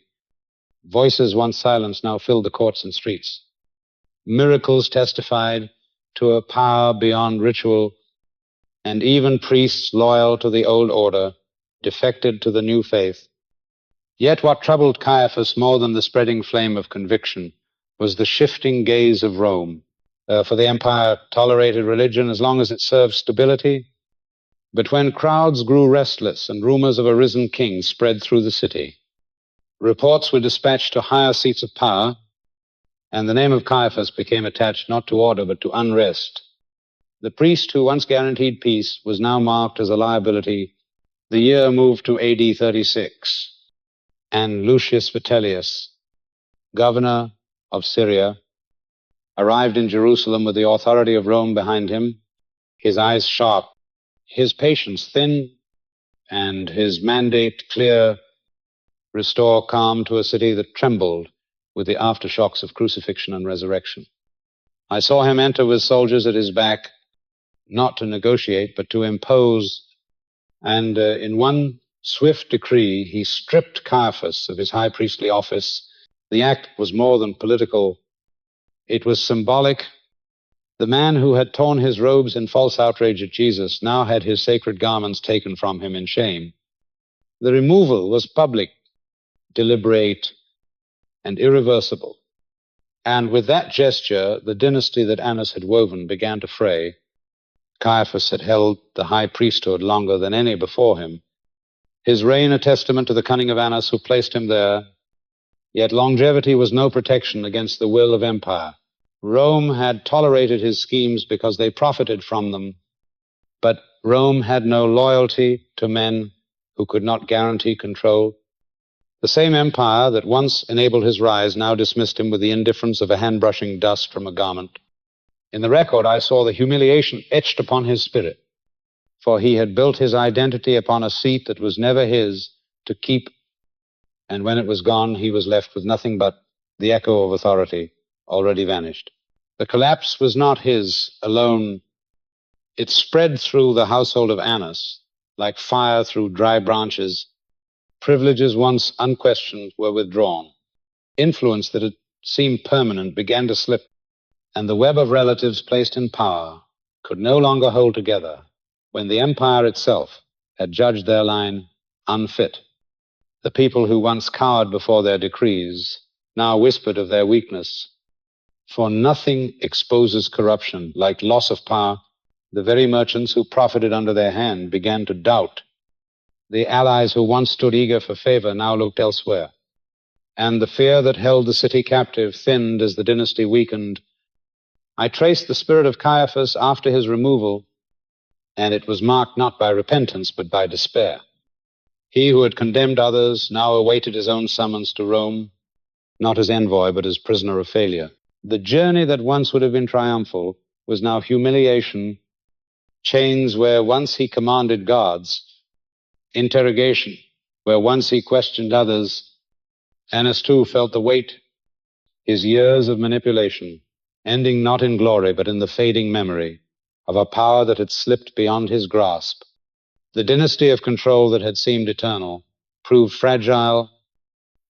Voices once silenced now filled the courts and streets. Miracles testified to a power beyond ritual, and even priests loyal to the old order defected to the new faith. Yet what troubled Caiaphas more than the spreading flame of conviction was the shifting gaze of Rome. For the empire tolerated religion as long as it served stability, but when crowds grew restless and rumors of a risen king spread through the city, reports were dispatched to higher seats of power, and the name of Caiaphas became attached not to order but to unrest. The priest who once guaranteed peace was now marked as a liability. The year moved to AD 36, and Lucius Vitellius, governor of Syria, arrived in Jerusalem with the authority of Rome behind him, his eyes sharp, his patience thin, and his mandate clear: restore calm to a city that trembled with the aftershocks of crucifixion and resurrection. I saw him enter with soldiers at his back, not to negotiate, but to impose, and in one swift decree, he stripped Caiaphas of his high priestly office. The act was more than political. It was symbolic. The man who had torn his robes in false outrage at Jesus now had his sacred garments taken from him in shame. The removal was public, deliberate, and irreversible. And with that gesture, the dynasty that Annas had woven began to fray. Caiaphas had held the high priesthood longer than any before him, his reign a testament to the cunning of Annas who placed him there. Yet longevity was no protection against the will of empire. Rome had tolerated his schemes because they profited from them, but Rome had no loyalty to men who could not guarantee control. The same empire that once enabled his rise now dismissed him with the indifference of a hand brushing dust from a garment. In the record, I saw the humiliation etched upon his spirit, for he had built his identity upon a seat that was never his to keep, and when it was gone, he was left with nothing but the echo of authority already vanished. The collapse was not his alone. It spread through the household of Annas like fire through dry branches. Privileges once unquestioned were withdrawn. Influence that had seemed permanent began to slip, and the web of relatives placed in power could no longer hold together when the empire itself had judged their line unfit. The people who once cowered before their decrees now whispered of their weakness For nothing exposes corruption like loss of power. The very merchants who profited under their hand began to doubt. The allies who once stood eager for favor now looked elsewhere. And the fear that held the city captive thinned as the dynasty weakened. I traced the spirit of Caiaphas after his removal, and it was marked not by repentance but by despair. He who had condemned others now awaited his own summons to Rome, not as envoy but as prisoner of failure. The journey that once would have been triumphal was now humiliation, chains where once he commanded guards, interrogation where once he questioned others. Annas too felt the weight, his years of manipulation, ending not in glory but in the fading memory of a power that had slipped beyond his grasp. The dynasty of control that had seemed eternal proved fragile,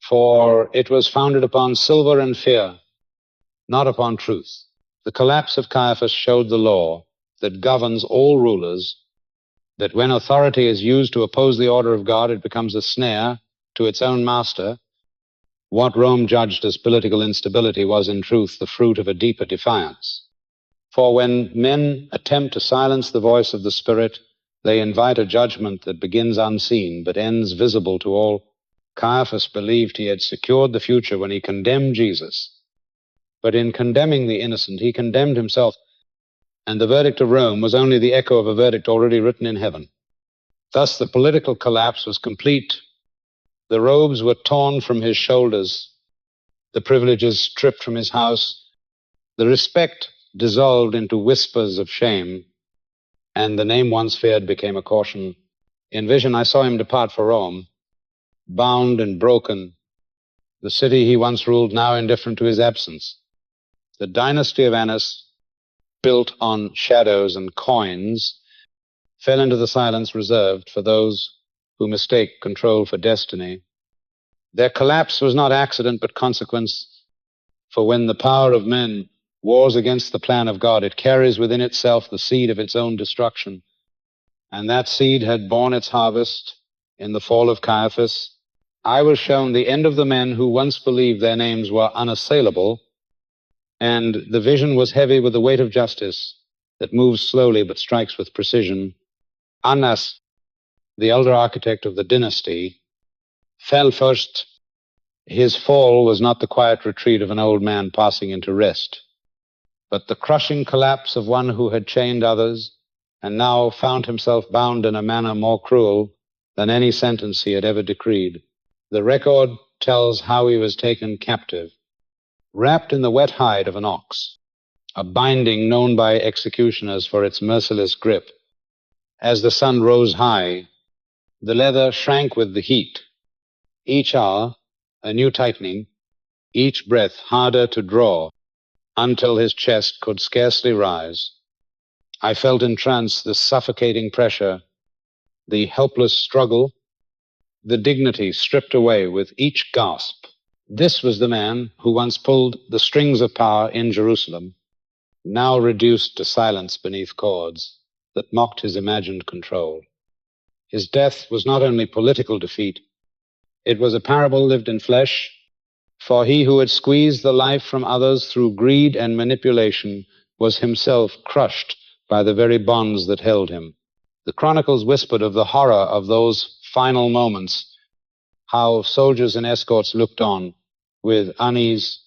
for it was founded upon silver and fear, not upon truth. The collapse of Caiaphas showed the law that governs all rulers, that when authority is used to oppose the order of God, it becomes a snare to its own master. What Rome judged as political instability was in truth the fruit of a deeper defiance. For when men attempt to silence the voice of the Spirit, they invite a judgment that begins unseen but ends visible to all. Caiaphas believed he had secured the future when he condemned Jesus. But in condemning the innocent, he condemned himself, and the verdict of Rome was only the echo of a verdict already written in heaven. Thus the political collapse was complete. The robes were torn from his shoulders, the privileges stripped from his house, the respect dissolved into whispers of shame, and the name once feared became a caution. In vision I saw him depart for Rome, bound and broken, the city he once ruled now indifferent to his absence. The dynasty of Annas, built on shadows and coins, fell into the silence reserved for those who mistake control for destiny. Their collapse was not accident but consequence, for when the power of men wars against the plan of God, it carries within itself the seed of its own destruction. And that seed had borne its harvest in the fall of Caiaphas. I was shown the end of the men who once believed their names were unassailable, and the vision was heavy with the weight of justice that moves slowly but strikes with precision. Annas, the elder architect of the dynasty, fell first. His fall was not the quiet retreat of an old man passing into rest, but the crushing collapse of one who had chained others and now found himself bound in a manner more cruel than any sentence he had ever decreed. The record tells how he was taken captive, wrapped in the wet hide of an ox, a binding known by executioners for its merciless grip. As the sun rose high, the leather shrank with the heat. Each hour, a new tightening, each breath harder to draw, until his chest could scarcely rise. I felt in trance the suffocating pressure, the helpless struggle, the dignity stripped away with each gasp. This was the man who once pulled the strings of power in Jerusalem, now reduced to silence beneath cords that mocked his imagined control. His death was not only political defeat, it was a parable lived in flesh, for he who had squeezed the life from others through greed and manipulation was himself crushed by the very bonds that held him. The chronicles whispered of the horror of those final moments, how soldiers and escorts looked on with unease,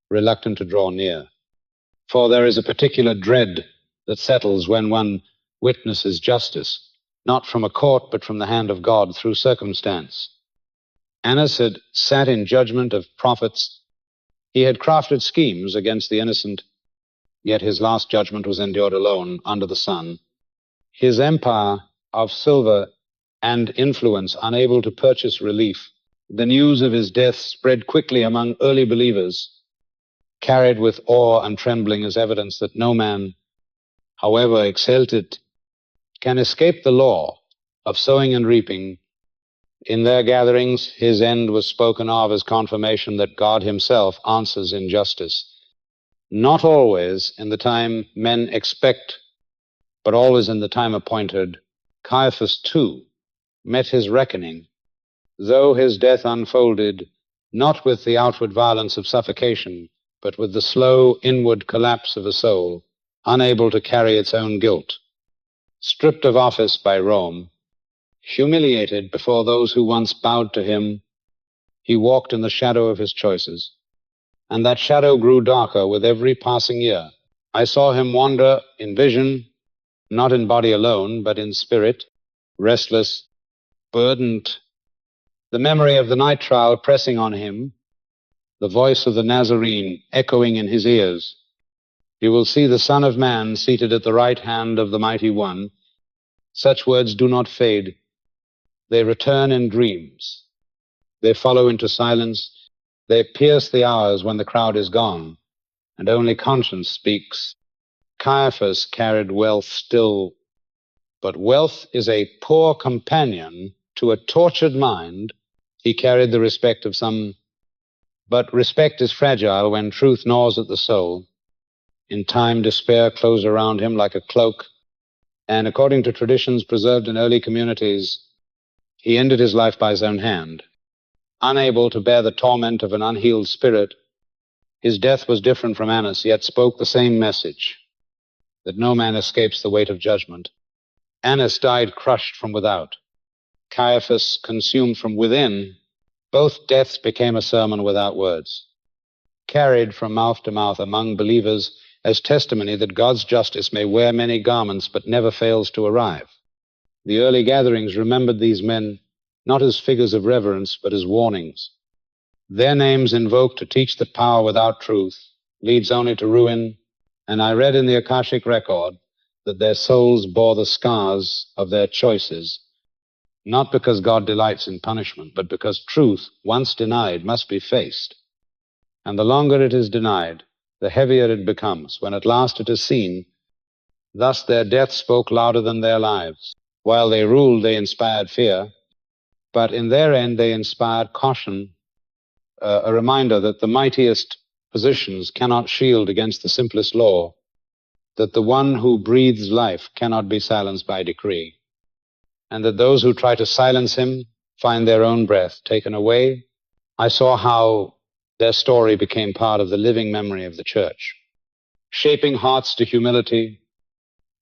reluctant to draw near. For there is a particular dread that settles when one witnesses justice, not from a court but from the hand of God through circumstance. Annas had sat in judgment of prophets. He had crafted schemes against the innocent, yet his last judgment was endured alone under the sun. His empire of silver and influence unable to purchase relief, the news of his death spread quickly among early believers, carried with awe and trembling as evidence that no man, however exalted, can escape the law of sowing and reaping. In their gatherings, his end was spoken of as confirmation that God himself answers in justice. Not always in the time men expect, but always in the time appointed. Caiaphas, too, met his reckoning, though his death unfolded not with the outward violence of suffocation, but with the slow inward collapse of a soul, unable to carry its own guilt. Stripped of office by Rome, humiliated before those who once bowed to him, he walked in the shadow of his choices, and that shadow grew darker with every passing year. I saw him wander in vision, not in body alone, but in spirit, restless, burdened, the memory of the night trial pressing on him, the voice of the Nazarene echoing in his ears. You will see the Son of Man seated at the right hand of the Mighty One. Such words do not fade. They return in dreams. They follow into silence. They pierce the hours when the crowd is gone, and only conscience speaks. Caiaphas carried wealth still, but wealth is a poor companion to a tortured mind. He carried the respect of some, but respect is fragile when truth gnaws at the soul. In time, despair closed around him like a cloak, and according to traditions preserved in early communities, he ended his life by his own hand. Unable to bear the torment of an unhealed spirit, his death was different from Annas, yet spoke the same message, that no man escapes the weight of judgment. Annas died crushed from without, Caiaphas consumed from within. Both deaths became a sermon without words, carried from mouth to mouth among believers as testimony that God's justice may wear many garments but never fails to arrive. The early gatherings remembered these men not as figures of reverence, but as warnings. Their names invoked to teach that power without truth leads only to ruin, and I read in the Akashic record that their souls bore the scars of their choices, not because God delights in punishment, but because truth, once denied, must be faced. And the longer it is denied, the heavier it becomes when at last it is seen. Thus their death spoke louder than their lives. While they ruled, they inspired fear, but in their end they inspired caution, a reminder that the mightiest positions cannot shield against the simplest law, that the one who breathes life cannot be silenced by decree, and that those who try to silence him find their own breath taken away. I saw how their story became part of the living memory of the church, shaping hearts to humility,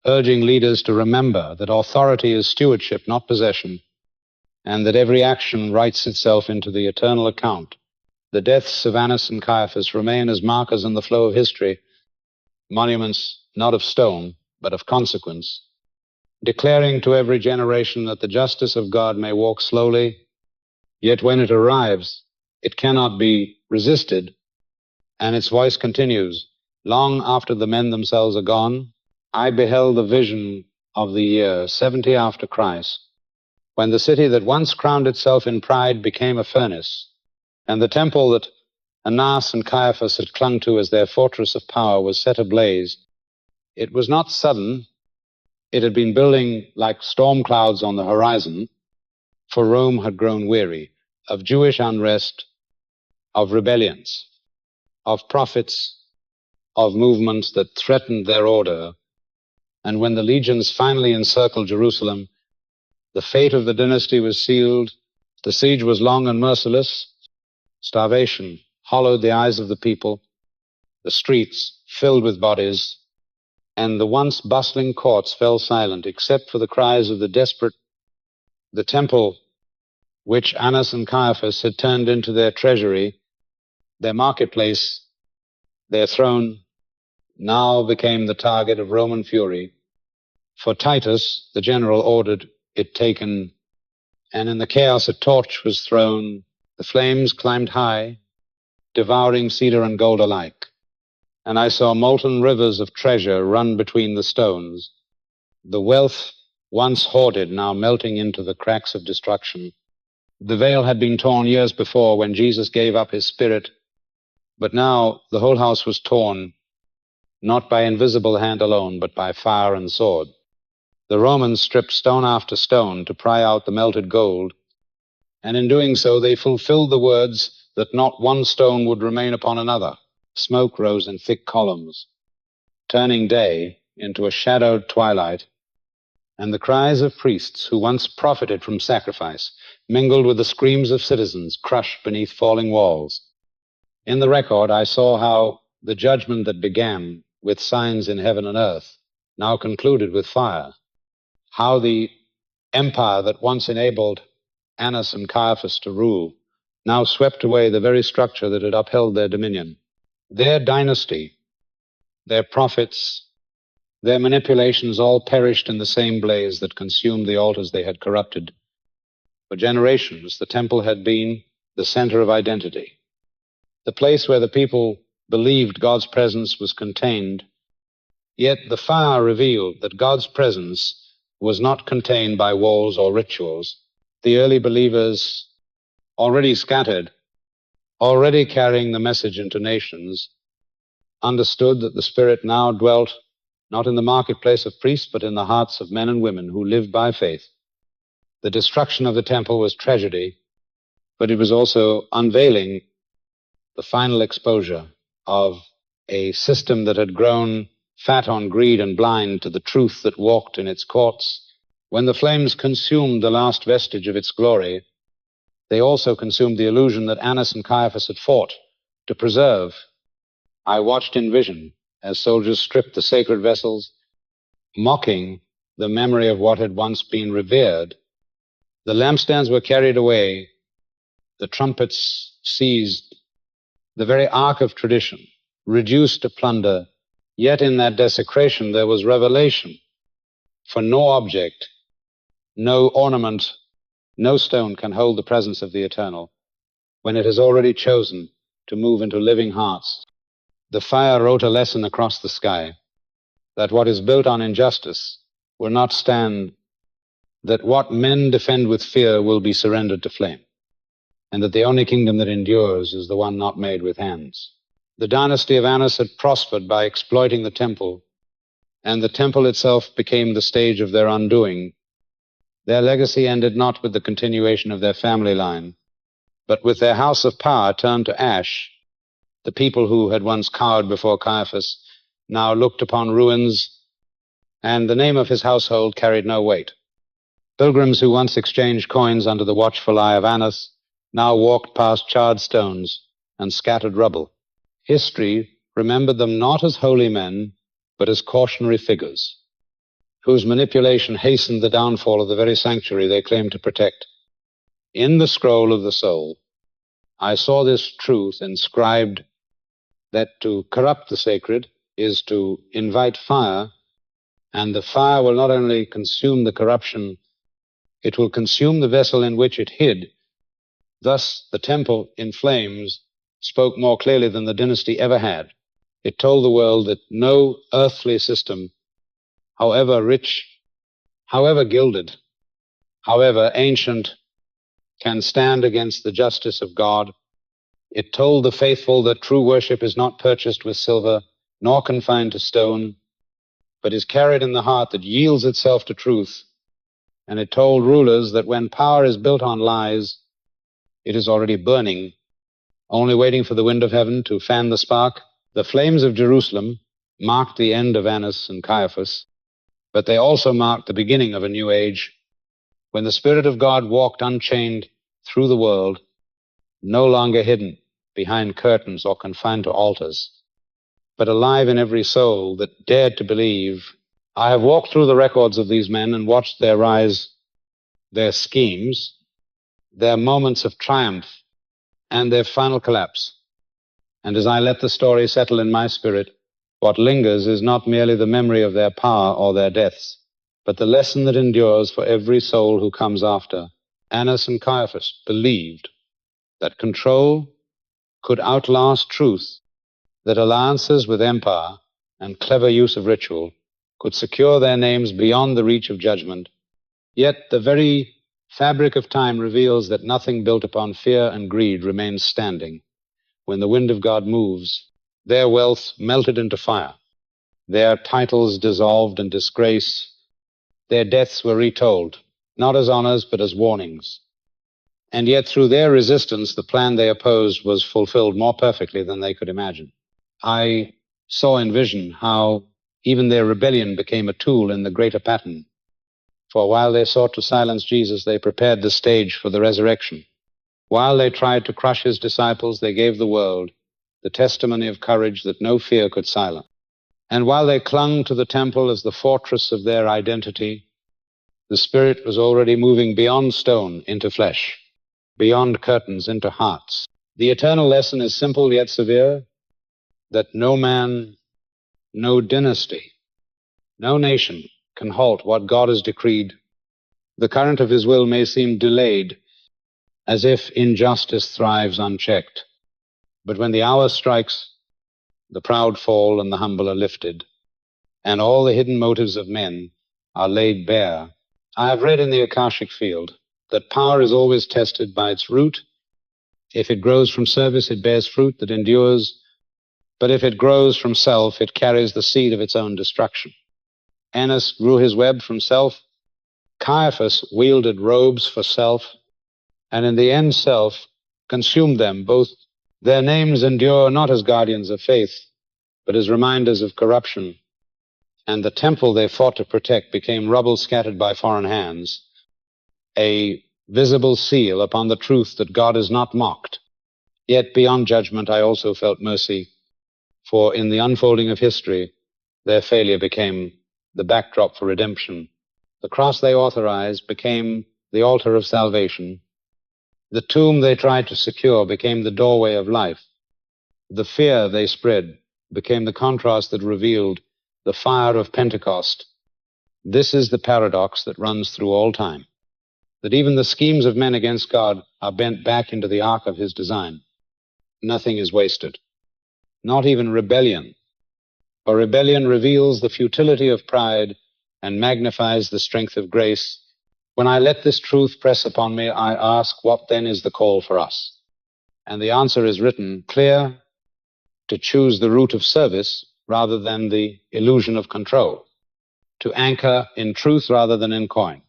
urging leaders to remember that authority is stewardship, not possession, and that every action writes itself into the eternal account. The deaths of Annas and Caiaphas remain as markers in the flow of history, monuments not of stone, but of consequence, declaring to every generation that the justice of God may walk slowly, yet when it arrives, it cannot be resisted, and its voice continues. Long after the men themselves are gone, I beheld the vision of the year 70 after Christ, when the city that once crowned itself in pride became a furnace, and the temple that Annas and Caiaphas had clung to as their fortress of power was set ablaze. It was not sudden. It had been building like storm clouds on the horizon, for Rome had grown weary of Jewish unrest, of rebellions, of prophets, of movements that threatened their order. And when the legions finally encircled Jerusalem, the fate of the dynasty was sealed. The siege was long and merciless. Starvation hollowed the eyes of the people, the streets filled with bodies, and the once bustling courts fell silent except for the cries of the desperate. The temple, which Annas and Caiaphas had turned into their treasury, their marketplace, their throne, now became the target of Roman fury. For Titus, the general, ordered it taken, and in the chaos a torch was thrown. The flames climbed high, devouring cedar and gold alike, and I saw molten rivers of treasure run between the stones, the wealth once hoarded now melting into the cracks of destruction. The veil had been torn years before when Jesus gave up his spirit, but now the whole house was torn, not by invisible hand alone, but by fire and sword. The Romans stripped stone after stone to pry out the melted gold, and in doing so they fulfilled the words that not one stone would remain upon another. Smoke rose in thick columns, turning day into a shadowed twilight, and the cries of priests who once profited from sacrifice mingled with the screams of citizens crushed beneath falling walls. In the record, I saw how the judgment that began with signs in heaven and earth now concluded with fire. How the empire that once enabled Annas and Caiaphas to rule now swept away the very structure that had upheld their dominion. Their dynasty, their prophets, their manipulations all perished in the same blaze that consumed the altars they had corrupted. For generations, the temple had been the center of identity, the place where the people believed God's presence was contained. Yet the fire revealed that God's presence was not contained by walls or rituals. The early believers, already scattered, already carrying the message into nations, understood that the Spirit now dwelt not in the marketplace of priests, but in the hearts of men and women who lived by faith. The destruction of the temple was tragedy, but it was also unveiling the final exposure of a system that had grown fat on greed and blind to the truth that walked in its courts. When the flames consumed the last vestige of its glory, they also consumed the illusion that Annas and Caiaphas had fought to preserve. I watched in vision as soldiers stripped the sacred vessels, mocking the memory of what had once been revered. The lampstands were carried away, the trumpets seized, the very ark of tradition reduced to plunder. Yet in that desecration there was revelation. For no object, no ornament, no stone can hold the presence of the eternal when it has already chosen to move into living hearts. The fire wrote a lesson across the sky that what is built on injustice will not stand, that what men defend with fear will be surrendered to flame, and that the only kingdom that endures is the one not made with hands. The dynasty of Annas had prospered by exploiting the temple, and the temple itself became the stage of their undoing. Their legacy ended not with the continuation of their family line, but with their house of power turned to ash. The people who had once cowered before Caiaphas now looked upon ruins, and the name of his household carried no weight. Pilgrims who once exchanged coins under the watchful eye of Annas now walked past charred stones and scattered rubble. History remembered them not as holy men, but as cautionary figures, whose manipulation hastened the downfall of the very sanctuary they claimed to protect. In the scroll of the soul, I saw this truth inscribed, that to corrupt the sacred is to invite fire, and the fire will not only consume the corruption, it will consume the vessel in which it hid. Thus, the temple in flames spoke more clearly than the dynasty ever had. It told the world that no earthly system, however rich, however gilded, however ancient, can stand against the justice of God. It told the faithful that true worship is not purchased with silver, nor confined to stone, but is carried in the heart that yields itself to truth. And it told rulers that when power is built on lies, it is already burning, only waiting for the wind of heaven to fan the spark. The flames of Jerusalem marked the end of Annas and Caiaphas, but they also marked the beginning of a new age, when the Spirit of God walked unchained through the world, no longer hidden behind curtains or confined to altars, but alive in every soul that dared to believe. I have walked through the records of these men and watched their rise, their schemes, their moments of triumph, and their final collapse. And as I let the story settle in my spirit, what lingers is not merely the memory of their power or their deaths, but the lesson that endures for every soul who comes after. Annas and Caiaphas believed that control could outlast truth, that alliances with empire and clever use of ritual could secure their names beyond the reach of judgment. Yet the very fabric of time reveals that nothing built upon fear and greed remains standing. When the wind of God moves, their wealth melted into fire, their titles dissolved in disgrace, their deaths were retold, not as honors but as warnings. And yet through their resistance, the plan they opposed was fulfilled more perfectly than they could imagine. I saw in vision how even their rebellion became a tool in the greater pattern. For while they sought to silence Jesus, they prepared the stage for the resurrection. While they tried to crush his disciples, they gave the world the testimony of courage that no fear could silence. And while they clung to the temple as the fortress of their identity, the Spirit was already moving beyond stone into flesh, beyond curtains into hearts. The eternal lesson is simple yet severe, that no man, no dynasty, no nation can halt what God has decreed. The current of his will may seem delayed, as if injustice thrives unchecked. But when the hour strikes, the proud fall and the humble are lifted, and all the hidden motives of men are laid bare. I have read in the Akashic field that power is always tested by its root. If it grows from service, it bears fruit that endures, but if it grows from self, it carries the seed of its own destruction. Annas grew his web from self. Caiaphas wielded robes for self, and in the end self consumed them. Both their names endure not as guardians of faith, but as reminders of corruption. And the temple they fought to protect became rubble scattered by foreign hands, a visible seal upon the truth that God is not mocked. Yet beyond judgment I also felt mercy, for in the unfolding of history, their failure became the backdrop for redemption. The cross they authorized became the altar of salvation. The tomb they tried to secure became the doorway of life. The fear they spread became the contrast that revealed the fire of Pentecost. This is the paradox that runs through all time, that even the schemes of men against God are bent back into the ark of his design. Nothing is wasted, not even rebellion, for rebellion reveals the futility of pride and magnifies the strength of grace. When I let this truth press upon me, I ask, what then is the call for us? And the answer is written clear: to choose the route of service rather than the illusion of control, to anchor in truth rather than in coin,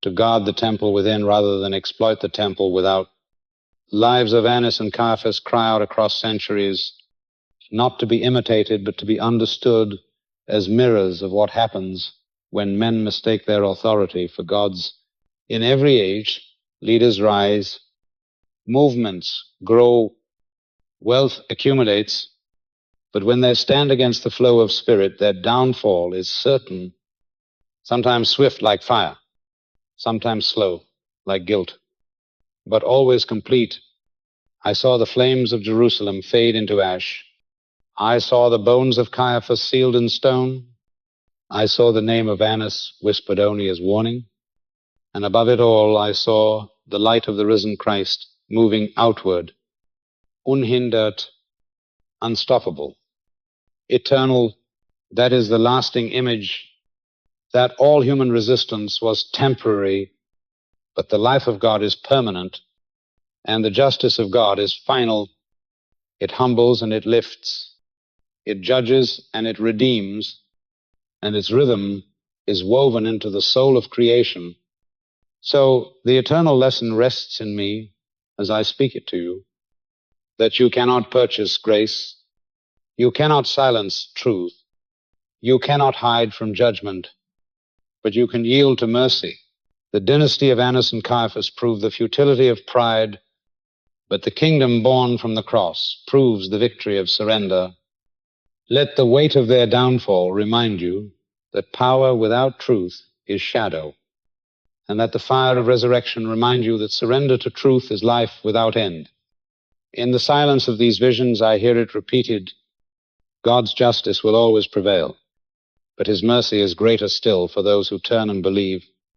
to guard the temple within rather than exploit the temple without. Lives of Annas and Caiaphas cry out across centuries, not to be imitated, but to be understood as mirrors of what happens when men mistake their authority for God's. In every age, leaders rise, movements grow, wealth accumulates, but when they stand against the flow of spirit, their downfall is certain, sometimes swift like fire, sometimes slow like guilt, but always complete. I saw the flames of Jerusalem fade into ash. I saw the bones of Caiaphas sealed in stone. I saw the name of Annas whispered only as warning. And above it all, I saw the light of the risen Christ moving outward, unhindered, unstoppable, eternal. That is the lasting image, that all human resistance was temporary, but the life of God is permanent, and the justice of God is final. It humbles and it lifts, it judges and it redeems, and its rhythm is woven into the soul of creation. So the eternal lesson rests in me as I speak it to you, that you cannot purchase grace, you cannot silence truth, you cannot hide from judgment, but you can yield to mercy. The dynasty of Annas and Caiaphas proved the futility of pride, but the kingdom born from the cross proves the victory of surrender. Let the weight of their downfall remind you that power without truth is shadow, and that the fire of resurrection remind you that surrender to truth is life without end. In the silence of these visions, I hear it repeated: God's justice will always prevail, but his mercy is greater still for those who turn and believe.